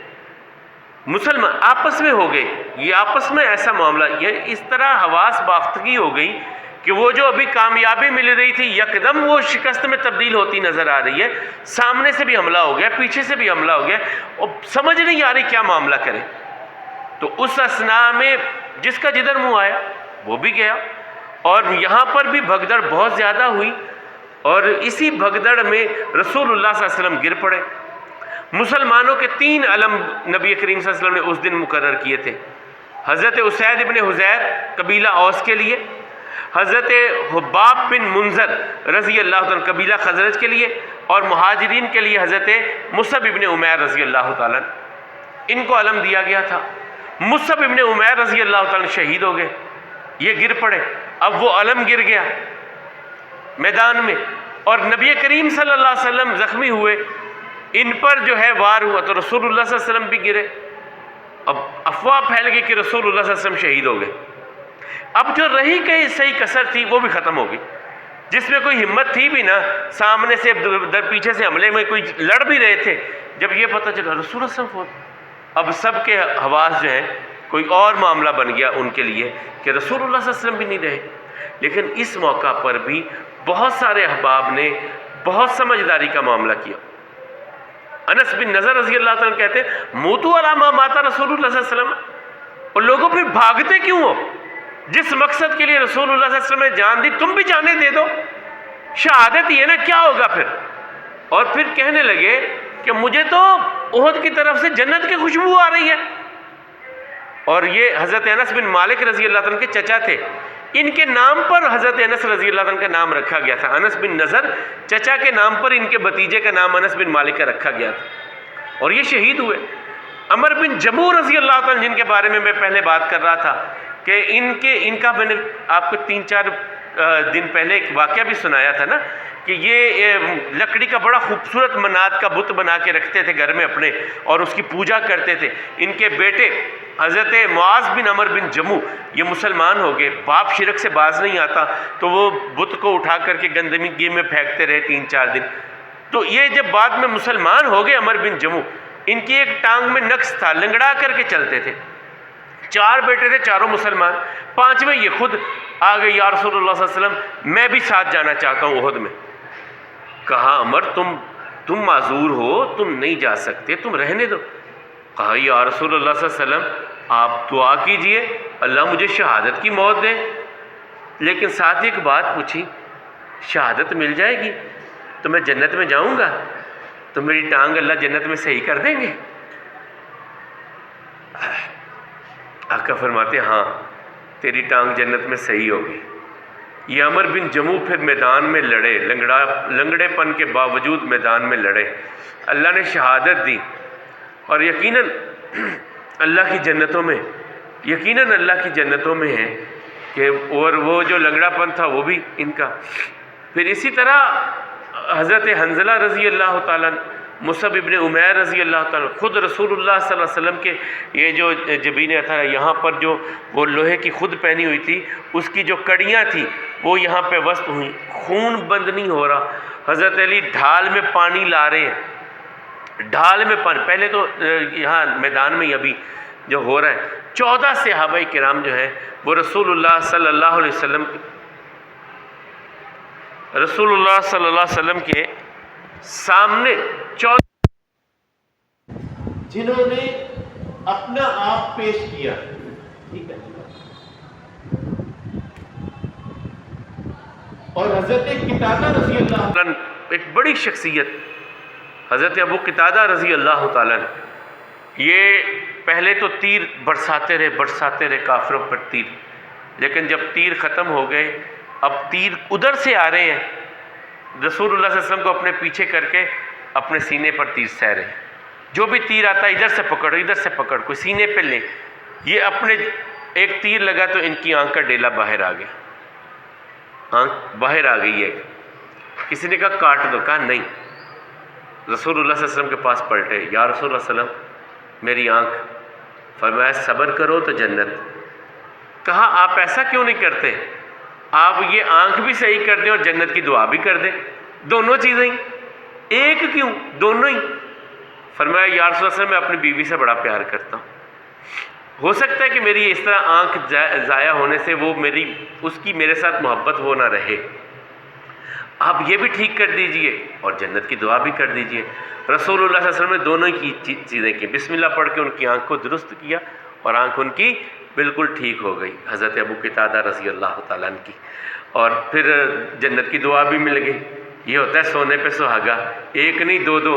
مسلمان آپس میں ہو گئے، یہ آپس میں ایسا معاملہ، یہ اس طرح حواس باختگی ہو گئی کہ وہ جو ابھی کامیابی مل رہی تھی یکدم وہ شکست میں تبدیل ہوتی نظر آ رہی ہے، سامنے سے بھی حملہ ہو گیا، پیچھے سے بھی حملہ ہو گیا، اور سمجھ نہیں آ رہی کیا معاملہ کرے۔ تو اس اثنا میں جس کا جدھر منہ آیا وہ بھی گیا، اور یہاں پر بھی بھگدڑ بہت زیادہ ہوئی، اور اسی بھگدڑ میں رسول اللہ صلی اللہ علیہ وسلم گر پڑے۔ مسلمانوں کے 3 علم نبی کریم صلی اللہ علیہ وسلم نے اس دن مقرر کیے تھے، حضرت اسید ابن حضیر قبیلہ اوس کے لیے، حضرت حباب بن منذر رضی اللہ عنہ قبیلہ خزرج کے لیے، اور مہاجرین کے لیے حضرت مصعب ابن عمیر رضی اللہ تعالیٰ عنہ، ان کو علم دیا گیا تھا۔ مصعب ابن عمیر رضی اللہ تعالیٰ عنہ شہید ہو گئے، یہ گر پڑے، اب وہ علم گر گیا میدان میں، اور نبی کریم صلی اللہ علیہ وسلم زخمی ہوئے، ان پر جو ہے وار ہوا تو رسول اللہ صلی اللہ علیہ وسلم بھی گرے، اب افواہ پھیل گئی کہ رسول اللہ صلی اللہ علیہ وسلم شہید ہو گئے۔ اب جو رہی کہیں صحیح کسر تھی وہ بھی ختم ہو گئی، جس میں کوئی ہمت تھی بھی نا، سامنے سے در پیچھے سے حملے میں کوئی لڑ بھی رہے تھے، جب یہ پتہ چلا رسول اللہ صلی اللہ علیہ وسلم فوت، اب سب کے حواس جو ہیں کوئی اور معاملہ بن گیا ان کے لیے کہ رسول اللہ صلی اللہ علیہ وسلم بھی نہیں رہے۔ لیکن اس موقع پر بھی بہت سارے احباب نے بہت سمجھداری کا معاملہ کیا۔ انس بن نضر رضی اللہ تعالیٰ کہتے ہیں موتو علی ما مات رسول اللہ صلی اللہ علیہ وسلم، اور لوگوں پھر بھاگتے کیوں ہو؟ جس مقصد کے لیے رسول اللہ صلی اللہ علیہ وسلم نے جان دی تم بھی جانے دے دو، شہادت ہی ہے نا، کیا ہوگا پھر؟ اور پھر کہنے لگے کہ مجھے تو احد کی طرف سے جنت کی خوشبو آ رہی ہے، اور یہ حضرت انس بن مالک رضی اللہ عنہ کے چچا تھے، ان کے نام پر حضرت انس رضی اللہ عنہ کا نام رکھا گیا تھا۔ انس بن نضر چچا کے نام پر ان کے بھتیجے کا نام انس بن مالک کا رکھا گیا تھا، اور یہ شہید ہوئے۔ عمر بن جموع رضی اللہ عنہ جن کے بارے میں پہلے بات کر رہا تھا کہ ان کا میں نے آپ کو 3-4 دن پہلے ایک واقعہ بھی سنایا تھا نا، کہ یہ لکڑی کا بڑا خوبصورت منات کا بت بنا کے رکھتے تھے گھر میں اپنے، اور اس کی پوجا کرتے تھے۔ ان کے بیٹے حضرت معاذ بن عمر بن جموع یہ مسلمان ہو گئے، باپ شرک سے باز نہیں آتا تو وہ بت کو اٹھا کر کے گندگی میں پھینکتے رہے 3-4 دن۔ تو یہ جب بعد میں مسلمان ہو گئے عمر بن جموع، ان کی ایک ٹانگ میں نقص تھا، لنگڑا کر کے چلتے تھے۔ 4 بیٹے تھے، چاروں مسلمان، 5ویں یہ خود آ گئے، یا رسول اللہ صلی اللہ علیہ وسلم میں بھی ساتھ جانا چاہتا ہوں احد میں۔ کہا عمر تم معذور ہو، تم نہیں جا سکتے، تم رہنے دو۔ کہا یا رسول اللہ صلی اللہ علیہ وسلم آپ دعا کیجئے اللہ مجھے شہادت کی موت دے۔ لیکن ساتھ ہی ایک بات پوچھی، شہادت مل جائے گی تو میں جنت میں جاؤں گا، تو میری ٹانگ اللہ جنت میں صحیح کر دیں گے؟ آقا فرماتے ہاں تیری ٹانگ جنت میں صحیح ہوگی۔ یہ عمر بن جموع پھر میدان میں لڑے، لنگڑے پن کے باوجود میدان میں لڑے، اللہ نے شہادت دی، اور یقیناً اللہ کی جنتوں میں ہے کہ، اور وہ جو لنگڑا پن تھا وہ بھی ان کا۔ پھر اسی طرح حضرت حنظلہ رضی اللہ تعالیٰ، مصعب ابن عمیر رضی اللہ تعالیٰ، خود رسول اللہ صلی اللہ علیہ وسلم کے یہ جو جبین عطا یہاں پر جو وہ لوہے کی خود پہنی ہوئی تھی، اس کی جو کڑیاں تھیں وہ یہاں پہ وسط ہوئیں، خون بند نہیں ہو رہا۔ حضرت علی ڈھال میں پانی لا رہے ہیں، ڈھال میں پانی، پہلے تو یہاں میدان میں ابھی جو ہو رہا ہے، 14 صحابہ کرام جو ہیں وہ رسول اللہ صلی اللہ علیہ وسلم کے سامنے 14 جنہوں نے اپنا آپ پیش کیا، ٹھیک ہے، اور حضرت قتادہ رضی اللہ عنہ ایک بڑی شخصیت، حضرت ابو قتادہ رضی اللہ تعالیٰ یہ پہلے تو تیر برساتے رہے کافروں پر تیر، لیکن جب تیر ختم ہو گئے اب تیر ادھر سے آ رہے ہیں، رسول اللہ صلی اللہ علیہ وسلم کو اپنے پیچھے کر کے اپنے سینے پر تیر سہ رہے ہیں، جو بھی تیر آتا ہے ادھر سے پکڑ کوئی سینے پہ لے، یہ اپنے ایک تیر لگا تو ان کی آنکھ کا ڈیلا باہر آ گیا، آنکھ باہر آ گئی ہے، کسی نے کہا کاٹ دو، کہا نہیں، رسول اللہ صلی اللہ علیہ وسلم کے پاس پلٹے، یا رسول اللہ صلی اللہ علیہ وسلم میری آنکھ، فرمایا صبر کرو تو جنت۔ کہا آپ ایسا کیوں نہیں کرتے، آپ یہ آنکھ بھی صحیح کر دیں اور جنت کی دعا بھی کر دیں، دونوں چیزیں ہی، ایک کیوں، دونوں ہی۔ فرمایا یا رسول اللہ میں اپنی بیوی سے بڑا پیار کرتا ہوں، ہو سکتا ہے کہ میری اس طرح آنکھ ضائع ہونے سے وہ اس کی میرے ساتھ محبت وہ نہ رہے، آپ یہ بھی ٹھیک کر دیجئے اور جنت کی دعا بھی کر دیجئے۔ رسول اللہ صلی اللہ علیہ وسلم نے دونوں کی چیزیں کی، بسم اللہ پڑھ کے ان کی آنکھ کو درست کیا اور آنکھ ان کی بالکل ٹھیک ہو گئی، حضرت ابو قتادہ رضی اللہ تعالیٰ عنہ کی، اور پھر جنت کی دعا بھی مل گئی۔ یہ ہوتا ہے سونے پہ سہاگا، ایک نہیں دو،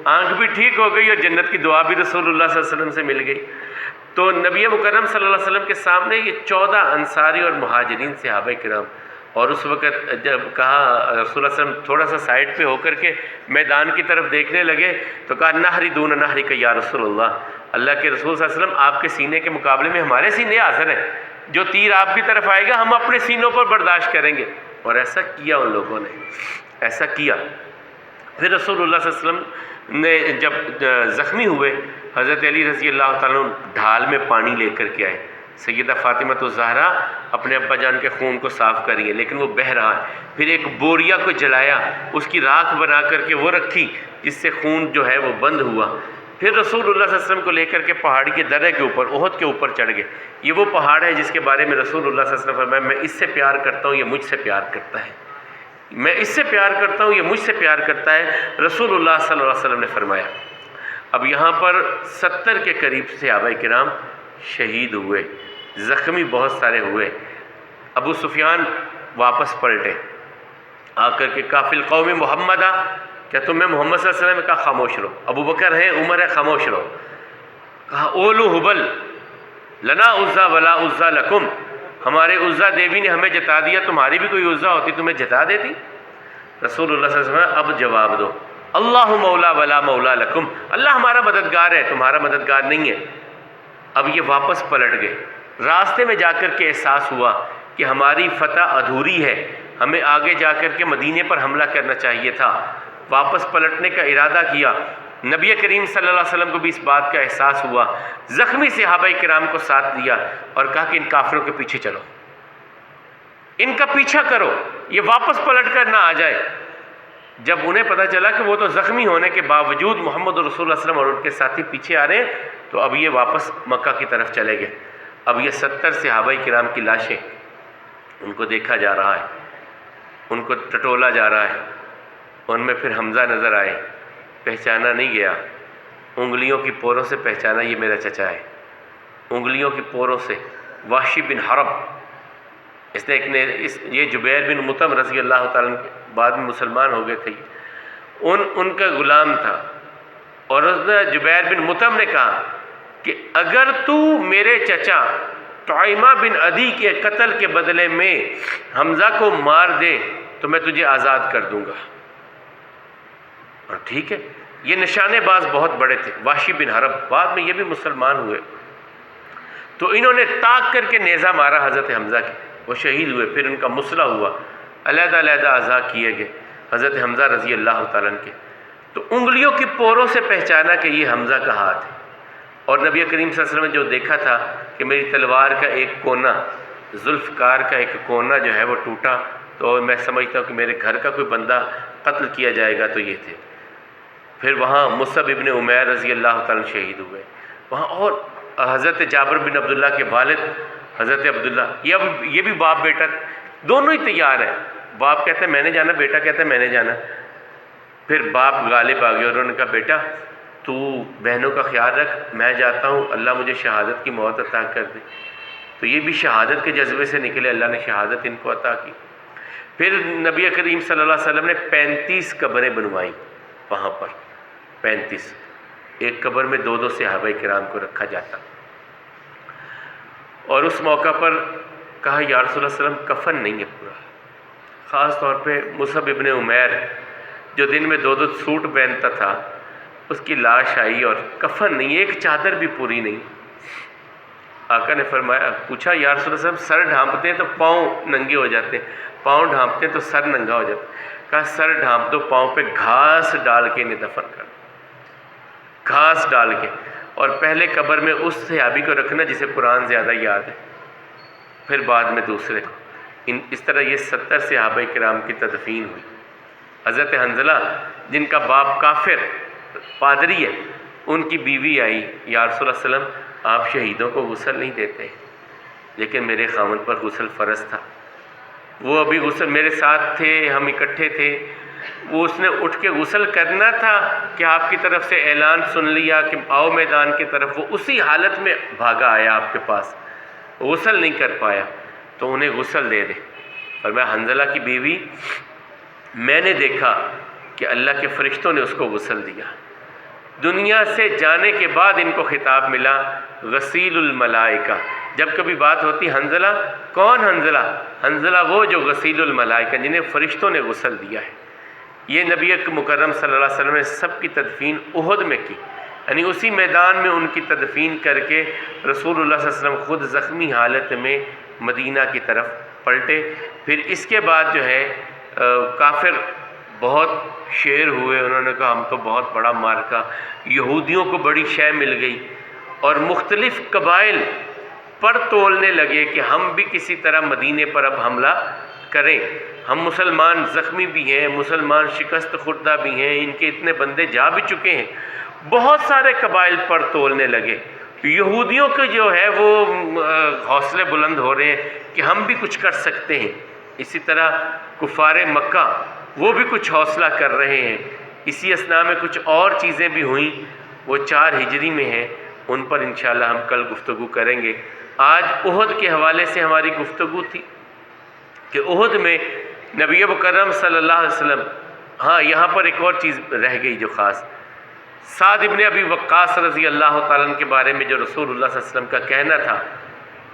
آنکھ بھی ٹھیک ہو گئی اور جنت کی دعا بھی رسول اللہ صلی اللہ علیہ وسلم سے مل گئی۔ تو نبی مکرم صلی اللہ علیہ وسلم کے سامنے یہ 14 انصاری اور مہاجرین صحابہ کرام، اور اس وقت جب کہا رسول اللہ صلی اللہ علیہ وسلم تھوڑا سا سائڈ پہ ہو کر کے میدان کی طرف دیکھنے لگے تو کہا نہری دون نہری کا یا رسول اللہ کے رسول صلی اللہ علیہ وسلم آپ کے سینے کے مقابلے میں ہمارے سینے حاضر ہیں، جو تیر آپ کی طرف آئے گا ہم اپنے سینوں پر برداشت کریں گے۔ اور ایسا کیا ان لوگوں نے، ایسا کیا۔ پھر رسول اللہ صلی اللہ علیہ وسلم نے جب زخمی ہوئے، حضرت علی رضی اللہ تعالیٰ عنہ ڈھال میں پانی لے کر کے آئے، سیدہ فاطمہ الزہرا اپنے ابا جان کے خون کو صاف کریے لیکن وہ بہہ رہا ہے، پھر ایک بوریا کو جلایا، اس کی راکھ بنا کر کے وہ رکھی جس سے خون جو ہے وہ بند ہوا۔ پھر رسول اللہ صلی اللہ علیہ وسلم کو لے کر کے پہاڑی کے درے کے اوپر، احد کے اوپر چڑھ گئے۔ یہ وہ پہاڑ ہے جس کے بارے میں رسول اللہ صلی اللہ علیہ وسلم فرمایا میں اس سے پیار کرتا ہوں، یہ مجھ سے پیار کرتا ہے، میں اس سے پیار کرتا ہوں، یہ مجھ سے پیار کرتا ہے، رسول اللہ صلی اللہ علیہ وسلم نے فرمایا۔ اب یہاں پر 70 کے قریب صحابہ کرام شہید ہوئے، زخمی بہت سارے ہوئے۔ ابو سفیان واپس پلٹے، آ کر کے کہا فی القوم محمدہ، کیا تمہیں محمد صلی اللہ علیہ وسلم نے کہا خاموش رہو، ابو بکر ہے، عمر ہے، خاموش رہو۔ کہا اولو حبل لنا عزا ولا عزا لکم، ہمارے عزا دیوی نے ہمیں جتا دیا، تمہاری بھی کوئی عزا ہوتی تمہیں جتا دیتی۔ رسول اللہ صلی اللہ علیہ وسلم اب جواب دو، اللہ مولا ولا مولا لکم، اللہ ہمارا مددگار ہے، تمہارا مددگار نہیں ہے۔ اب یہ واپس پلٹ گئے، راستے میں جا کر کے احساس ہوا کہ ہماری فتح ادھوری ہے، ہمیں آگے جا کر کے مدینے پر حملہ کرنا چاہیے تھا، واپس پلٹنے کا ارادہ کیا۔ نبی کریم صلی اللہ علیہ وسلم کو بھی اس بات کا احساس ہوا، زخمی صحابہ کرام کو ساتھ دیا اور کہا کہ ان کافروں کے پیچھے چلو، ان کا پیچھا کرو، یہ واپس پلٹ کر نہ آ جائے۔ جب انہیں پتہ چلا کہ وہ تو زخمی ہونے کے باوجود محمد رسول اللہ صلی اللہ علیہ وسلم اور ان کے ساتھی پیچھے آ رہے ہیں، تو اب یہ واپس مکہ کی طرف چلے گئے۔ اب یہ 70 صحابہ کرام کی لاشیں، ان کو دیکھا جا رہا ہے، ان کو ٹٹولا جا رہا ہے، ان میں پھر حمزہ نظر آئے، پہچانا نہیں گیا، انگلیوں کی پوروں سے پہچانا یہ میرا چچا ہے، انگلیوں کی پوروں سے۔ وحشی بن حرب، یہ جبیر بن مطعم رضی اللہ تعالیٰ عنہ بعد میں مسلمان ہو گئے تھے، ان کا غلام تھا، اور جبیر بن مطعم نے کہا کہ اگر تو میرے چچا طعیمہ بن عدی کے قتل کے بدلے میں حمزہ کو مار دے تو میں تجھے آزاد کر دوں گا۔ اور ٹھیک ہے، یہ نشانے باز بہت بڑے تھے، وحشی بن حرب، بعد میں یہ بھی مسلمان ہوئے، تو انہوں نے تاک کر کے نیزہ مارا حضرت حمزہ کی، وہ شہید ہوئے، پھر ان کا مسئلہ ہوا، علیحدہ علیحدہ اعضاء کیے گئے حضرت حمزہ رضی اللہ تعالیٰ عنہ کے۔ تو انگلیوں کی پوروں سے پہچانا کہ یہ حمزہ کا ہاتھ ہے، اور نبی کریم صلی اللہ علیہ وسلم نے جو دیکھا تھا کہ میری تلوار کا ایک کونا، ذوالفقار کا ایک کونا جو ہے وہ ٹوٹا، تو میں سمجھتا ہوں کہ میرے گھر کا کوئی بندہ قتل کیا جائے گا، تو یہ تھے۔ پھر وہاں مصعب ابن عمیر رضی اللہ تعالیٰ عنہ شہید ہوئے وہاں، اور حضرت جابر بن عبداللہ کے والد حضرت عبداللہ، یہ بھی باپ بیٹا دونوں ہی تیار ہیں، باپ کہتا ہے میں نے جانا، بیٹا کہتا ہے میں نے جانا۔ پھر باپ غالب آ گئے اور انہوں نے کہا بیٹا تو بہنوں کا خیال رکھ، میں جاتا ہوں، اللہ مجھے شہادت کی موت عطا کر دے۔ تو یہ بھی شہادت کے جذبے سے نکلے، اللہ نے شہادت ان کو عطا کی۔ پھر نبی کریم صلی اللہ علیہ وسلم نے 35 قبریں بنوائیں وہاں پر، 35، ایک قبر میں 2 صحابہ کرام کو رکھا جاتا، اور اس موقع پر کہا یا رسول اللہ صلی اللہ علیہ وسلم کفن نہیں ہے پورا، خاص طور پہ مصعب ابن عمیر جو دن میں 2 سوٹ پہنتا تھا، اس کی لاش آئی اور کفن نہیں، ایک چادر بھی پوری نہیں۔ آقا نے فرمایا، پوچھا یا رسول اللہ صلی اللہ علیہ وسلم سر ڈھانپتے ہیں تو پاؤں ننگے ہو جاتے ہیں، پاؤں ڈھانپتے ہیں تو سر ننگا ہو جاتا ہے۔ کہا سر ڈھانپ دو، پاؤں پہ گھاس ڈال کے انہیں دفن کر دو، گھاس ڈال کے، اور پہلے قبر میں اس صحابی کو رکھنا جسے قرآن زیادہ یاد ہے، پھر بعد میں دوسرے کو۔ اس طرح یہ 70 صحابہ کرام کی تدفین ہوئی۔ حضرت حنظلہ جن کا باپ کافر پادری ہے، ان کی بیوی آئی، یا رسول اللہ صلی اللہ علیہ وسلم آپ شہیدوں کو غسل نہیں دیتے، لیکن میرے خاوند پر غسل فرض تھا، وہ ابھی غسل میرے ساتھ تھے، ہم اکٹھے تھے، وہ اس نے اٹھ کے غسل کرنا تھا کہ آپ کی طرف سے اعلان سن لیا کہ آؤ میدان کی طرف، وہ اسی حالت میں بھاگا آیا آپ کے پاس، غسل نہیں کر پایا، تو انہیں غسل دے دے۔ فرمایا حنظلہ کی بیوی، میں نے دیکھا کہ اللہ کے فرشتوں نے اس کو غسل دیا۔ دنیا سے جانے کے بعد ان کو خطاب ملا غسیل الملائکہ۔ جب کبھی بات ہوتی حنظلہ، کون حنظلہ؟ حنظلہ وہ جو غسیل الملائکہ، جنہیں فرشتوں نے غسل دیا ہے۔ یہ نبی مکرم صلی اللہ علیہ وسلم نے سب کی تدفین احد میں کی، یعنی اسی میدان میں ان کی تدفین کر کے رسول اللہ صلی اللہ علیہ وسلم خود زخمی حالت میں مدینہ کی طرف پلٹے۔ پھر اس کے بعد جو ہے کافر بہت شیر ہوئے، انہوں نے کہا ہم تو بہت بڑا مارکا، یہودیوں کو بڑی شے مل گئی، اور مختلف قبائل پر تولنے لگے کہ ہم بھی کسی طرح مدینے پر اب حملہ کریں، ہم مسلمان زخمی بھی ہیں، مسلمان شکست خوردہ بھی ہیں، ان کے اتنے بندے جا بھی چکے ہیں۔ بہت سارے قبائل پر تولنے لگے، یہودیوں کے جو ہے وہ حوصلے بلند ہو رہے ہیں کہ ہم بھی کچھ کر سکتے ہیں، اسی طرح کفار مکہ وہ بھی کچھ حوصلہ کر رہے ہیں۔ اسی اثناء میں کچھ اور چیزیں بھی ہوئیں، وہ 4 ہجری میں ہیں، ان پر انشاءاللہ ہم کل گفتگو کریں گے۔ آج احد کے حوالے سے ہماری گفتگو تھی کہ احد میں نبی مکرم صلی اللہ علیہ وسلم، ہاں یہاں پر ایک اور چیز رہ گئی جو خاص، سعد ابن ابی وقاص رضی اللہ تعالیٰ عنہ کے بارے میں جو رسول اللہ صلی اللہ علیہ وسلم کا کہنا تھا،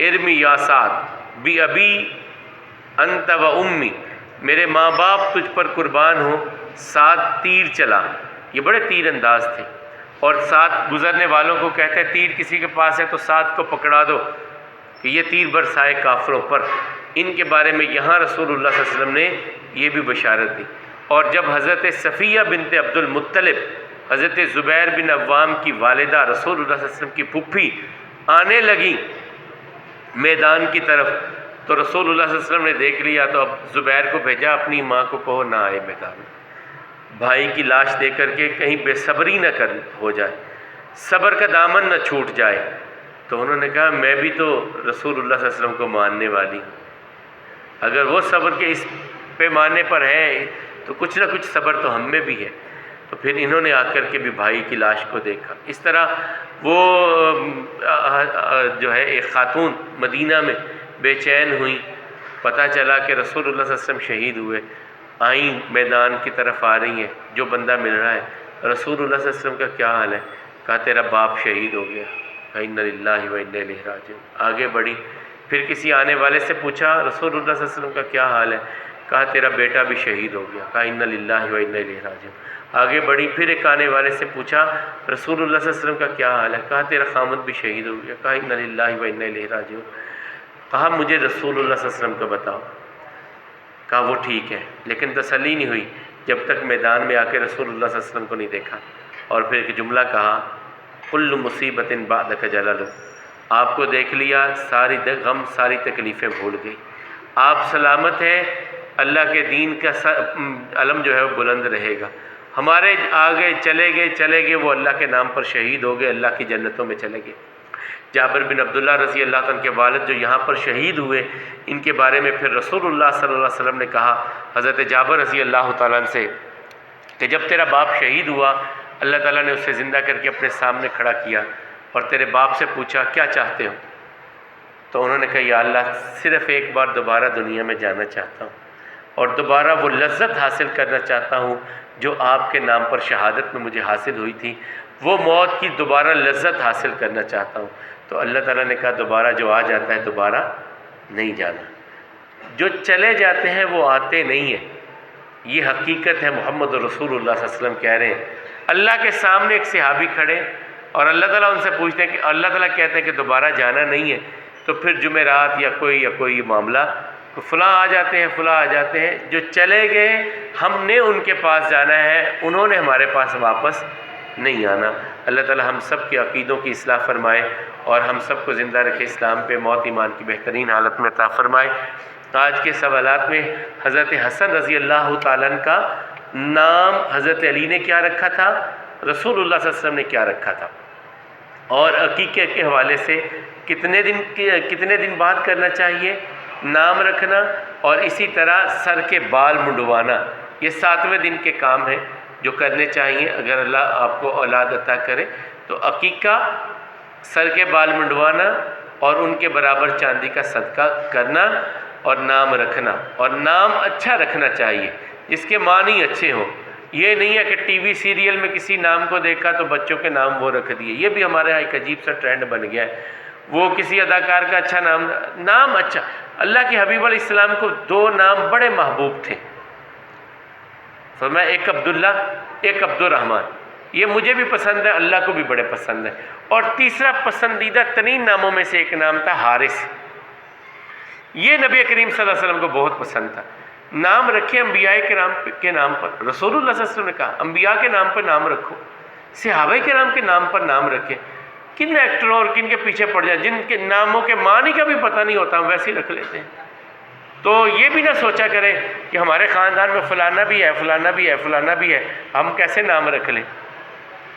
ارمی یا سعد بی ابی انت و امی، میرے ماں باپ تجھ پر قربان ہو، سعد تیر چلا۔ یہ بڑے تیر انداز تھے، اور سعد گزرنے والوں کو کہتے ہیں تیر کسی کے پاس ہے تو سعد کو پکڑا دو کہ یہ تیر برسائے کافروں پر۔ ان کے بارے میں یہاں رسول اللہ صلی اللہ علیہ وسلم نے یہ بھی بشارت دی۔ اور جب حضرت صفیہ بنت عبد المطلب، حضرت زبیر بن عوام کی والدہ، رسول اللہ صلی اللہ علیہ وسلم کی پھوپھی آنے لگیں میدان کی طرف، تو رسول اللہ صلی اللہ علیہ وسلم نے دیکھ لیا، تو اب زبیر کو بھیجا اپنی ماں کو کہو نہ آئے میدان میں، بھائی کی لاش دے کر کے کہیں بے صبری نہ ہو جائے، صبر کا دامن نہ چھوٹ جائے۔ تو انہوں نے کہا میں بھی تو رسول اللہ صلی اللہ علیہ وسلم کو ماننے والی ہوں، اگر وہ صبر کے اس پیمانے پر ہے تو کچھ نہ کچھ صبر تو ہم میں بھی ہے۔ تو پھر انہوں نے آ کر کے بھی بھائی کی لاش کو دیکھا۔ اس طرح وہ جو ہے ایک خاتون مدینہ میں بے چین ہوئیں، پتہ چلا کہ رسول اللہ صلی اللہ علیہ وسلم شہید ہوئے، آئیں میدان کی طرف آ رہی ہیں، جو بندہ مل رہا ہے رسول اللہ صلی اللہ علیہ وسلم کا کیا حال ہے؟ کہا تیرا باپ شہید ہو گیا، کہا انا للہ و انا الیہ راجعون۔ آگے بڑھی، پھر کسی آنے والے سے پوچھا رسول اللہ صلی اللہ علیہ وسلم کا کیا حال ہے؟ کہا تیرا بیٹا بھی شہید ہو گیا، کہا انا للہ و انا الیہ راجعون۔ آگے بڑھی، پھر ایک آنے والے سے پوچھا رسول اللہ صلی اللہ علیہ وسلم کا کیا حال ہے؟ کہا تیرا خامد بھی شہید ہو گیا، کہا انا للہ و انا الیہ راجعون۔ کہا مجھے رسول اللہ صلی اللہ علیہ وسلم کا بتاؤ۔ کہا وہ ٹھیک ہے، لیکن تسلی نہیں ہوئی جب تک میدان میں آ کے رسول اللہ صلی اللہ علیہ وسلم کو نہیں دیکھا۔ اور پھر ایک جملہ کہا کل مصیبت بعدک جلل، آپ کو دیکھ لیا ساری غم ساری تکلیفیں بھول گئی، آپ سلامت ہیں، اللہ کے دین کا علم جو ہے وہ بلند رہے گا۔ ہمارے آگے چلے گئے وہ اللہ کے نام پر شہید ہو گئے، اللہ کی جنتوں میں چلے گئے۔ جابر بن عبداللہ رضی اللہ عنہ کے والد جو یہاں پر شہید ہوئے، ان کے بارے میں پھر رسول اللہ صلی اللہ علیہ وسلم نے کہا حضرت جابر رضی اللہ تعالیٰ عنہ سے کہ جب تیرا باپ شہید ہوا، اللہ تعالیٰ نے اسے زندہ کر کے اپنے سامنے کھڑا کیا اور تیرے باپ سے پوچھا کیا چاہتے ہو؟ تو انہوں نے کہا یا اللہ صرف ایک بار دوبارہ دنیا میں جانا چاہتا ہوں اور دوبارہ وہ لذت حاصل کرنا چاہتا ہوں جو آپ کے نام پر شہادت میں مجھے حاصل ہوئی تھی، وہ موت کی دوبارہ لذت حاصل کرنا چاہتا ہوں۔ تو اللہ تعالیٰ نے کہا دوبارہ جو آ جاتا ہے دوبارہ نہیں جانا، جو چلے جاتے ہیں وہ آتے نہیں ہیں، یہ حقیقت ہے۔ محمد رسول اللہ صلی اللہ علیہ وسلم کہہ رہے ہیں، اللہ کے سامنے ایک صحابی کھڑے اور اللہ تعالیٰ ان سے پوچھتے ہیں کہ اللہ تعالیٰ کہتے ہیں کہ دوبارہ جانا نہیں ہے، تو پھر جمعرات یا کوئی معاملہ تو فلاں آ جاتے ہیں، فلاں آ جاتے ہیں، جو چلے گئے ہم نے ان کے پاس جانا ہے، انہوں نے ہمارے پاس واپس نہیں آنا۔ اللہ تعالی ہم سب کے عقیدوں کی اصلاح فرمائے اور ہم سب کو زندہ رکھے اسلام پہ، موت ایمان کی بہترین حالت میں عطا فرمائے۔ آج کے سوالات میں حضرت حسن رضی اللہ تعالیٰ عنہ کا نام حضرت علی نے کیا رکھا تھا، رسول اللہ صلی اللہ علیہ وسلم نے کیا رکھا تھا، اور عقیقے کے حوالے سے کتنے دن بعد کرنا چاہیے نام رکھنا، اور اسی طرح سر کے بال منڈوانا، یہ 7ویں دن کے کام ہیں جو کرنے چاہیے اگر اللہ آپ کو اولاد عطا کرے۔ تو عقیقہ، سر کے بال منڈوانا اور ان کے برابر چاندی کا صدقہ کرنا اور نام رکھنا، اور نام اچھا رکھنا چاہیے جس کے معنی اچھے ہوں۔ یہ نہیں ہے کہ ٹی وی سیریل میں کسی نام کو دیکھا تو بچوں کے نام وہ رکھ دیے، یہ بھی ہمارے یہاں ایک عجیب سا ٹرینڈ بن گیا ہے۔ وہ کسی اداکار کا اچھا نام اچھا، اللہ کے حبیب علیہ السلام کو 2 نام بڑے محبوب تھے، فرمایا ایک عبداللہ، ایک عبد الرحمن، یہ مجھے بھی پسند ہے، اللہ کو بھی بڑے پسند ہے۔ اور تیسرا پسندیدہ ترین ناموں میں سے ایک نام تھا حارث، یہ نبی کریم صلی اللہ علیہ وسلم کو بہت پسند تھا۔ نام رکھے انبیاء کے نام پر، رسول اللہ صلی اللہ علیہ وسلم نے کہا انبیاء کے نام پر نام رکھو، صحابہ کرام کے نام پر نام رکھے۔ کن ایکٹروں اور کن کے پیچھے پڑ جائیں جن کے ناموں کے معنی کا بھی پتہ نہیں ہوتا، ہم ویسے ہی رکھ لیتے ہیں۔ تو یہ بھی نہ سوچا کریں کہ ہمارے خاندان میں فلانا بھی ہے، فلانا بھی ہے، فلانا بھی ہے، ہم کیسے نام رکھ لیں۔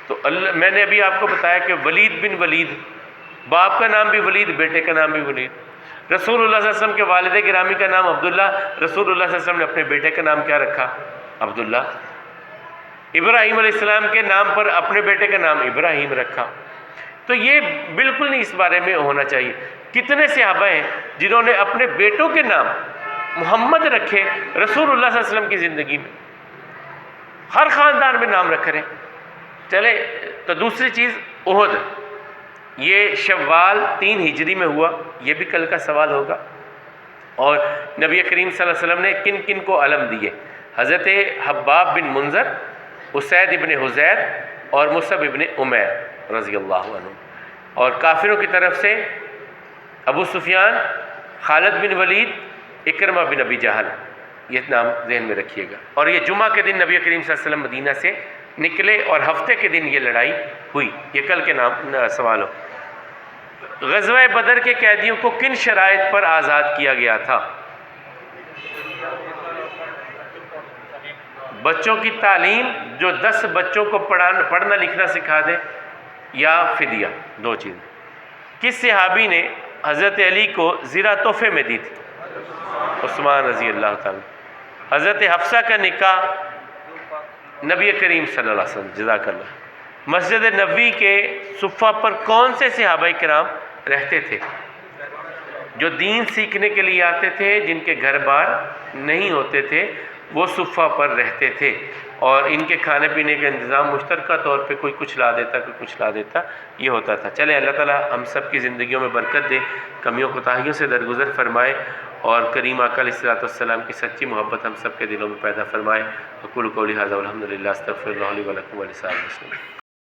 تو میں نے ابھی آپ کو بتایا کہ ولید بن ولید، باپ کا نام بھی ولید، بیٹے کا نام بھی ولید۔ رسول اللہ صلی اللہ علیہ وسلم کے والد گرامی کا نام عبداللہ، رسول اللہ صلی اللہ علیہ وسلم نے اپنے بیٹے کا نام کیا رکھا؟ عبداللہ۔ ابراہیم علیہ السلام کے نام پر اپنے بیٹے کا نام ابراہیم رکھا۔ تو یہ بالکل نہیں اس بارے میں ہونا چاہیے۔ کتنے صحابہ ہیں جنہوں نے اپنے بیٹوں کے نام محمد رکھے رسول اللہ صلی اللہ علیہ وسلم کی زندگی میں، ہر خاندان میں نام رکھ رہے ہیں۔ چلے تو دوسری چیز احد، یہ شوال 3 ہجری میں ہوا، یہ بھی کل کا سوال ہوگا۔ اور نبی کریم صلی اللہ علیہ وسلم نے کن کن کو علم دیے؟ حضرت حباب بن منذر، اسید ابن حزیر اور مصعب ابن عمیر رضی اللہ عنہ، اور کافروں کی طرف سے ابو سفیان، خالد بن ولید، اکرمہ بن ابی جہل، یہ نام ذہن میں رکھیے گا۔ اور یہ جمعہ کے دن نبی کریم صلی اللہ علیہ وسلم مدینہ سے نکلے اور ہفتے کے دن یہ لڑائی ہوئی، یہ کل کے نام سوال ہو۔ غزوہ بدر کے قیدیوں کو کن شرائط پر آزاد کیا گیا تھا؟ بچوں کی تعلیم، جو 10 بچوں کو پڑھنا لکھنا سکھا دے، یا فدیہ، 2 چیزیں۔ کس صحابی نے حضرت علی کو زیرہ تحفے میں دی تھی؟ عثمان رضی اللہ تعالیٰ۔ حضرت حفصہ کا نکاح نبی کریم صلی اللہ علیہ وسلم، جزاک اللہ۔ مسجد نبوی کے صفہ پر کون سے صحابہ کرام رہتے تھے؟ جو دین سیکھنے کے لیے آتے تھے، جن کے گھر بار نہیں ہوتے تھے، وہ صفہ پر رہتے تھے، اور ان کے کھانے پینے کا انتظام مشترکہ طور پہ کوئی کچھ لا دیتا، کوئی کچھ لا دیتا، یہ ہوتا تھا۔ چلے اللہ تعالیٰ ہم سب کی زندگیوں میں برکت دے، کمیوں کوتاہیوں سے درگزر فرمائے، اور کریم آقا علیہ الصلوۃ والسلام کی سچی محبت ہم سب کے دلوں میں پیدا فرمائے۔ اقول قولی ھذا والحمد للہ، استغفر اللہ لی ولکم ولسائر المسلمین۔